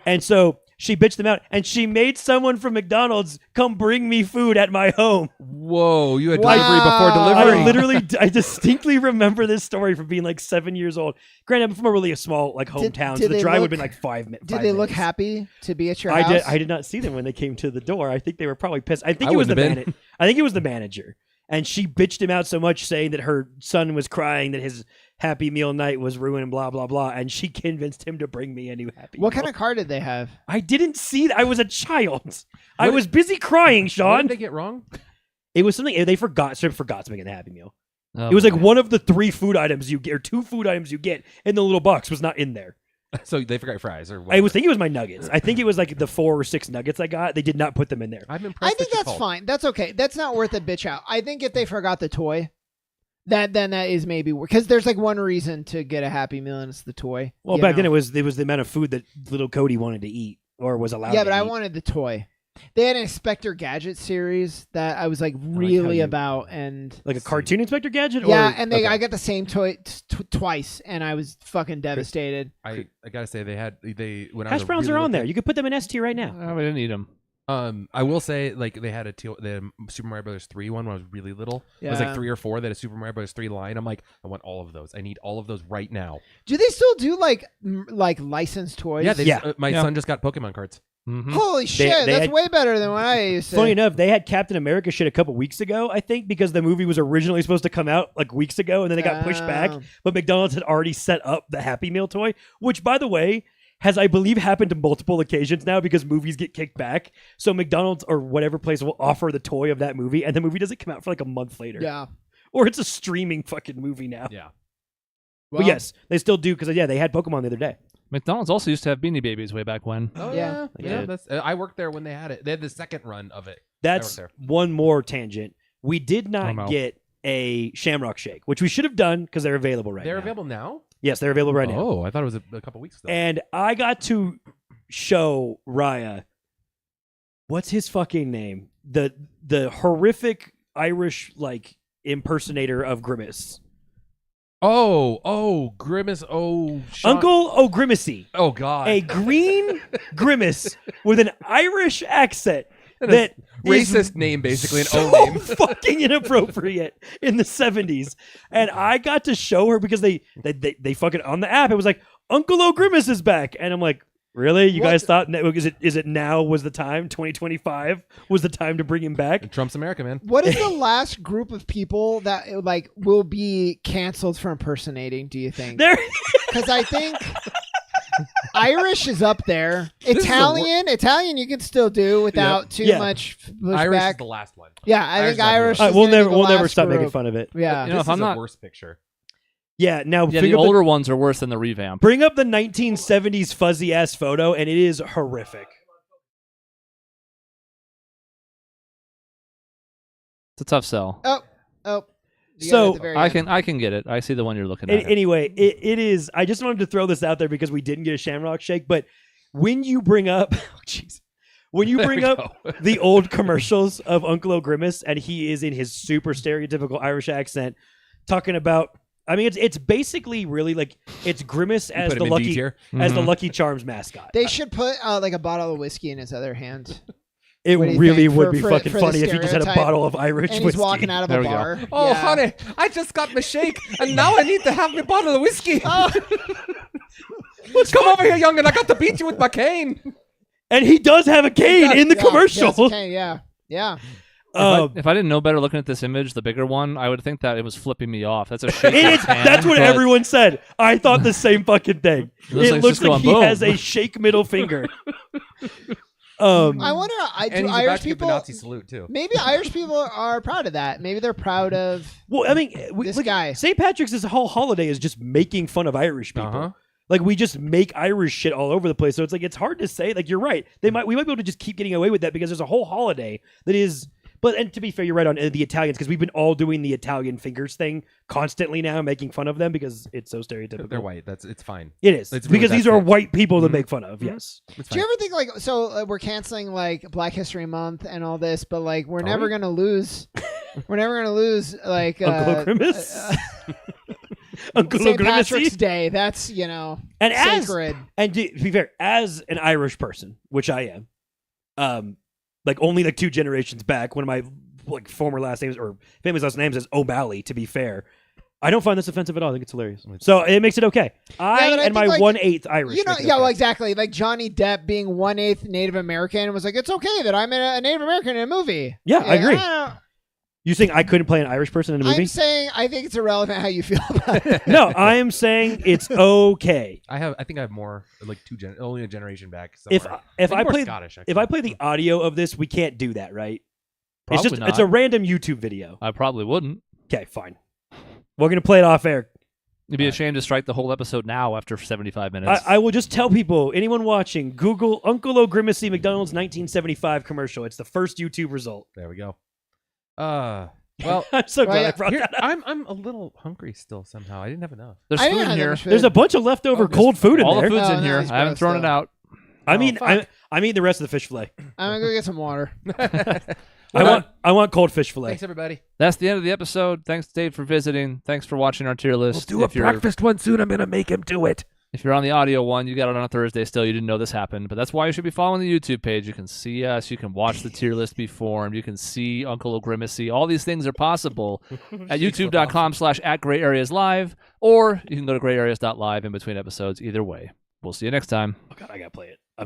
And so she bitched them out and she made someone from McDonald's come bring me food at my home. Whoa, you had Wow. delivery before delivery. I distinctly remember this story from being like 7 years old. Granted, I'm from a really small like hometown, so did the they drive would look- have been like 5 minutes. Did they look happy to be at your house? I did not see them when they came to the door. I think they were probably pissed. I think I it was the wouldn't have been. I think it was the manager. And she bitched him out so much saying that her son was crying that his Happy Meal night was ruined and blah blah blah, and she convinced him to bring me a new Happy What Meal. kind of car did they have? I didn't see that. I was a child. I was busy crying, What Sean. did they get wrong? It was something they forgot to make a Happy Meal. Oh, It was like boy. one of the 3 food items you get, or 2 food items you get in the little box was not in there. So they forgot fries or what? I think it was my nuggets. I think it was like the 4 or 6 nuggets I got. They did not put them in there. I'm impressed. I think that you that's called. fine. That's okay. That's not worth a bitch out. I think if they forgot the toy, then that is maybe because there's like one reason to get a Happy Meal and it's the toy. Well, you back know? then it was the amount of food that little Cody wanted to eat or was allowed. Yeah, to but I eat. wanted the toy. They had an Inspector Gadget series that I was like how really you- about, and like a cartoon Inspector Gadget. yeah, or, and I got the same toy twice, and I was fucking devastated. I gotta say they when I Hash was browns really are on there. little You could put them in S tier right now. Oh, we didn't eat them. kid, I will say like they had the Super Mario Brothers 3 one when I was really little. It was Yeah. like 3 or 4. They had a Super Mario Brothers 3 line. I'm like, I want all of those. I need all of those right now. Do they still do like licensed toys? Yeah, Yeah. my Yeah. son just got Pokemon cards. Holy shit, they that's had- way better than what I used to. Funny enough, they had Captain America shit a couple weeks ago, I think, because the movie was originally supposed to come out like weeks ago, and then it got pushed back. Oh. But McDonald's had already set up the Happy Meal toy, which, by the way, has, I believe, happened on multiple occasions now because movies get kicked back. So McDonald's or whatever place will offer the toy of that movie, and the movie doesn't come out for like a month later. Yeah. Or it's a streaming fucking movie now. Yeah. But yes, they still do because, they had Pokemon the other day. McDonald's also used to have Beanie Babies way back when. Oh Yeah. yeah. Yeah. That's, I worked there when they had it. They had the second run of it. That's there. one more tangent. We did Oh, not no. get a Shamrock Shake, which we should have done because they're available right They're now. available now. Yes, they're available right now. Oh, I thought it was a couple weeks ago. And I got to show Raya, what's his fucking name? The horrific Irish like impersonator of Grimace. Oh, Grimace. Oh, Sean. Uncle O'Grimacy. Oh God. A green Grimace with an Irish accent that is racist name, basically an so O name. fucking inappropriate in the 70s. And I got to show her because they fucking on the app it was like Uncle O'Grimace is back, and I'm like, really? You What? guys thought is it now was the time? 2025 was the time to bring him back? Trump's America, man. What is the last group of people that like will be canceled for impersonating? Do you think? There, Because I think Irish is up there. is Italian, you can still do without too Yeah. much Irish is pushback. the last one. Yeah, I Irish think is definitely Irish. the is we'll gonna be the never last stop making group. fun of it. Yeah, You know, This if I'm is not- a worse picture. Yeah, now Yeah, bring the up older ones are worse than the revamp. bring up the 1970s fuzzy ass photo, and it is horrific. It's a tough sell. Oh. You So, got it at the very end. I can get it. I see the one you're looking at. Anyway, it is. I just wanted to throw this out there because we didn't get a Shamrock Shake. But when you bring up, when you There bring we up go. the old commercials of Uncle O'Grimace, and he is in his super stereotypical Irish accent, talking about. I mean, it's basically really like it's Grimace as put the him in D lucky tier? as the Mhm. Lucky Charms mascot. They should put like a bottle of whiskey in his other hand, It what do you really think would for- be for- fucking for the funny if he just had a stereotype? bottle of Irish and he's whiskey. walking out of There a we go. bar. Oh, Yeah. honey, I just got my shake, and now I need to have my bottle of whiskey. Come over here, young, and I got to beat you with my cane. And he does have a cane in the Yeah, commercial. yes, okay, yeah. If I didn't know better looking at this image, the bigger one, I would think that it was flipping me off. That's a shake. It in is, his hand, that's what but everyone said. I thought the same fucking thing. It looks It like it's looks just like going he boom. has a shake middle finger. I wonder. And Do he's about Irish to give the people? Nazi salute too. Maybe Irish people are proud of that. Maybe they're proud of. Well, I mean, This guy. St. Patrick's whole holiday is just making fun of Irish people. Uh-huh. Like we just make Irish shit all over the place. So it's like it's hard to say. Like you're right. We might be able to just keep getting away with that because there's a whole holiday that is. But and to be fair, you're right on the Italians because we've been all doing the Italian fingers thing constantly now, making fun of them because it's so stereotypical. They're white. It's fine. It is It's really because these that are fit. white people to Mhm. make fun of. Yes. It's Do fine. you ever think like so? We're canceling like Black History Month and all this, but like we're Are never we? gonna lose. We're never gonna lose like Uncle Grimace? Uncle St. O'Grimacy? Patrick's Day. That's And as sacred. and to be fair, as an Irish person, which I am, like only like 2 generations back, one of my like former last names or famous last names is O'Malley. To be fair, I don't find this offensive at all. I think it's hilarious. So it makes it okay. I but I and my think, like, 1/8 Irish. You know, make it yeah, okay. well, exactly. Like Johnny Depp being 1/8 Native American was like, it's okay that I'm a Native American in a movie. Yeah, I agree. don't- You think I couldn't play an Irish person in a movie? I'm saying I think it's irrelevant how you feel about it. No, I am saying it's okay. I think I have more like only a generation back. If somewhere. if Maybe I more play Scottish, if I play the audio of this, we can't do that, right? Probably it's just not. it's a random YouTube video. I probably wouldn't. Okay, fine. We're gonna play it off air. You'd be ashamed to strike the whole episode now after 75 minutes. I will just tell people, anyone watching, Google Uncle O'Grimacy McDonald's 1975 commercial. It's the first YouTube result. There we go. Well, I'm so glad Well, I brought here, that up. I'm a little hungry still somehow. I didn't have enough. There's I food didn't in have that here. much food. There's a bunch of leftover Oh, cold food in All the there. food's Oh, in here. nice, I haven't bro, thrown it still. out. I mean, fuck. I'm eating the rest of the fish fillet. I'm gonna go get some water. I want cold fish fillet. Thanks, everybody. That's the end of the episode. Thanks, Dave, for visiting. Thanks for watching our tier list. If you're- one soon. I'm gonna make him do it. If you're on the audio one, you got it on a Thursday still. You didn't know this happened, but that's why you should be following the YouTube page. You can see us. You can watch the tier list be formed. You can see Uncle O'Grimacy. All these things are possible at youtube.com/@grayareaslive, or you can go to grayareas.live in between episodes. Either way. We'll see you next time. Oh God, I gotta play it.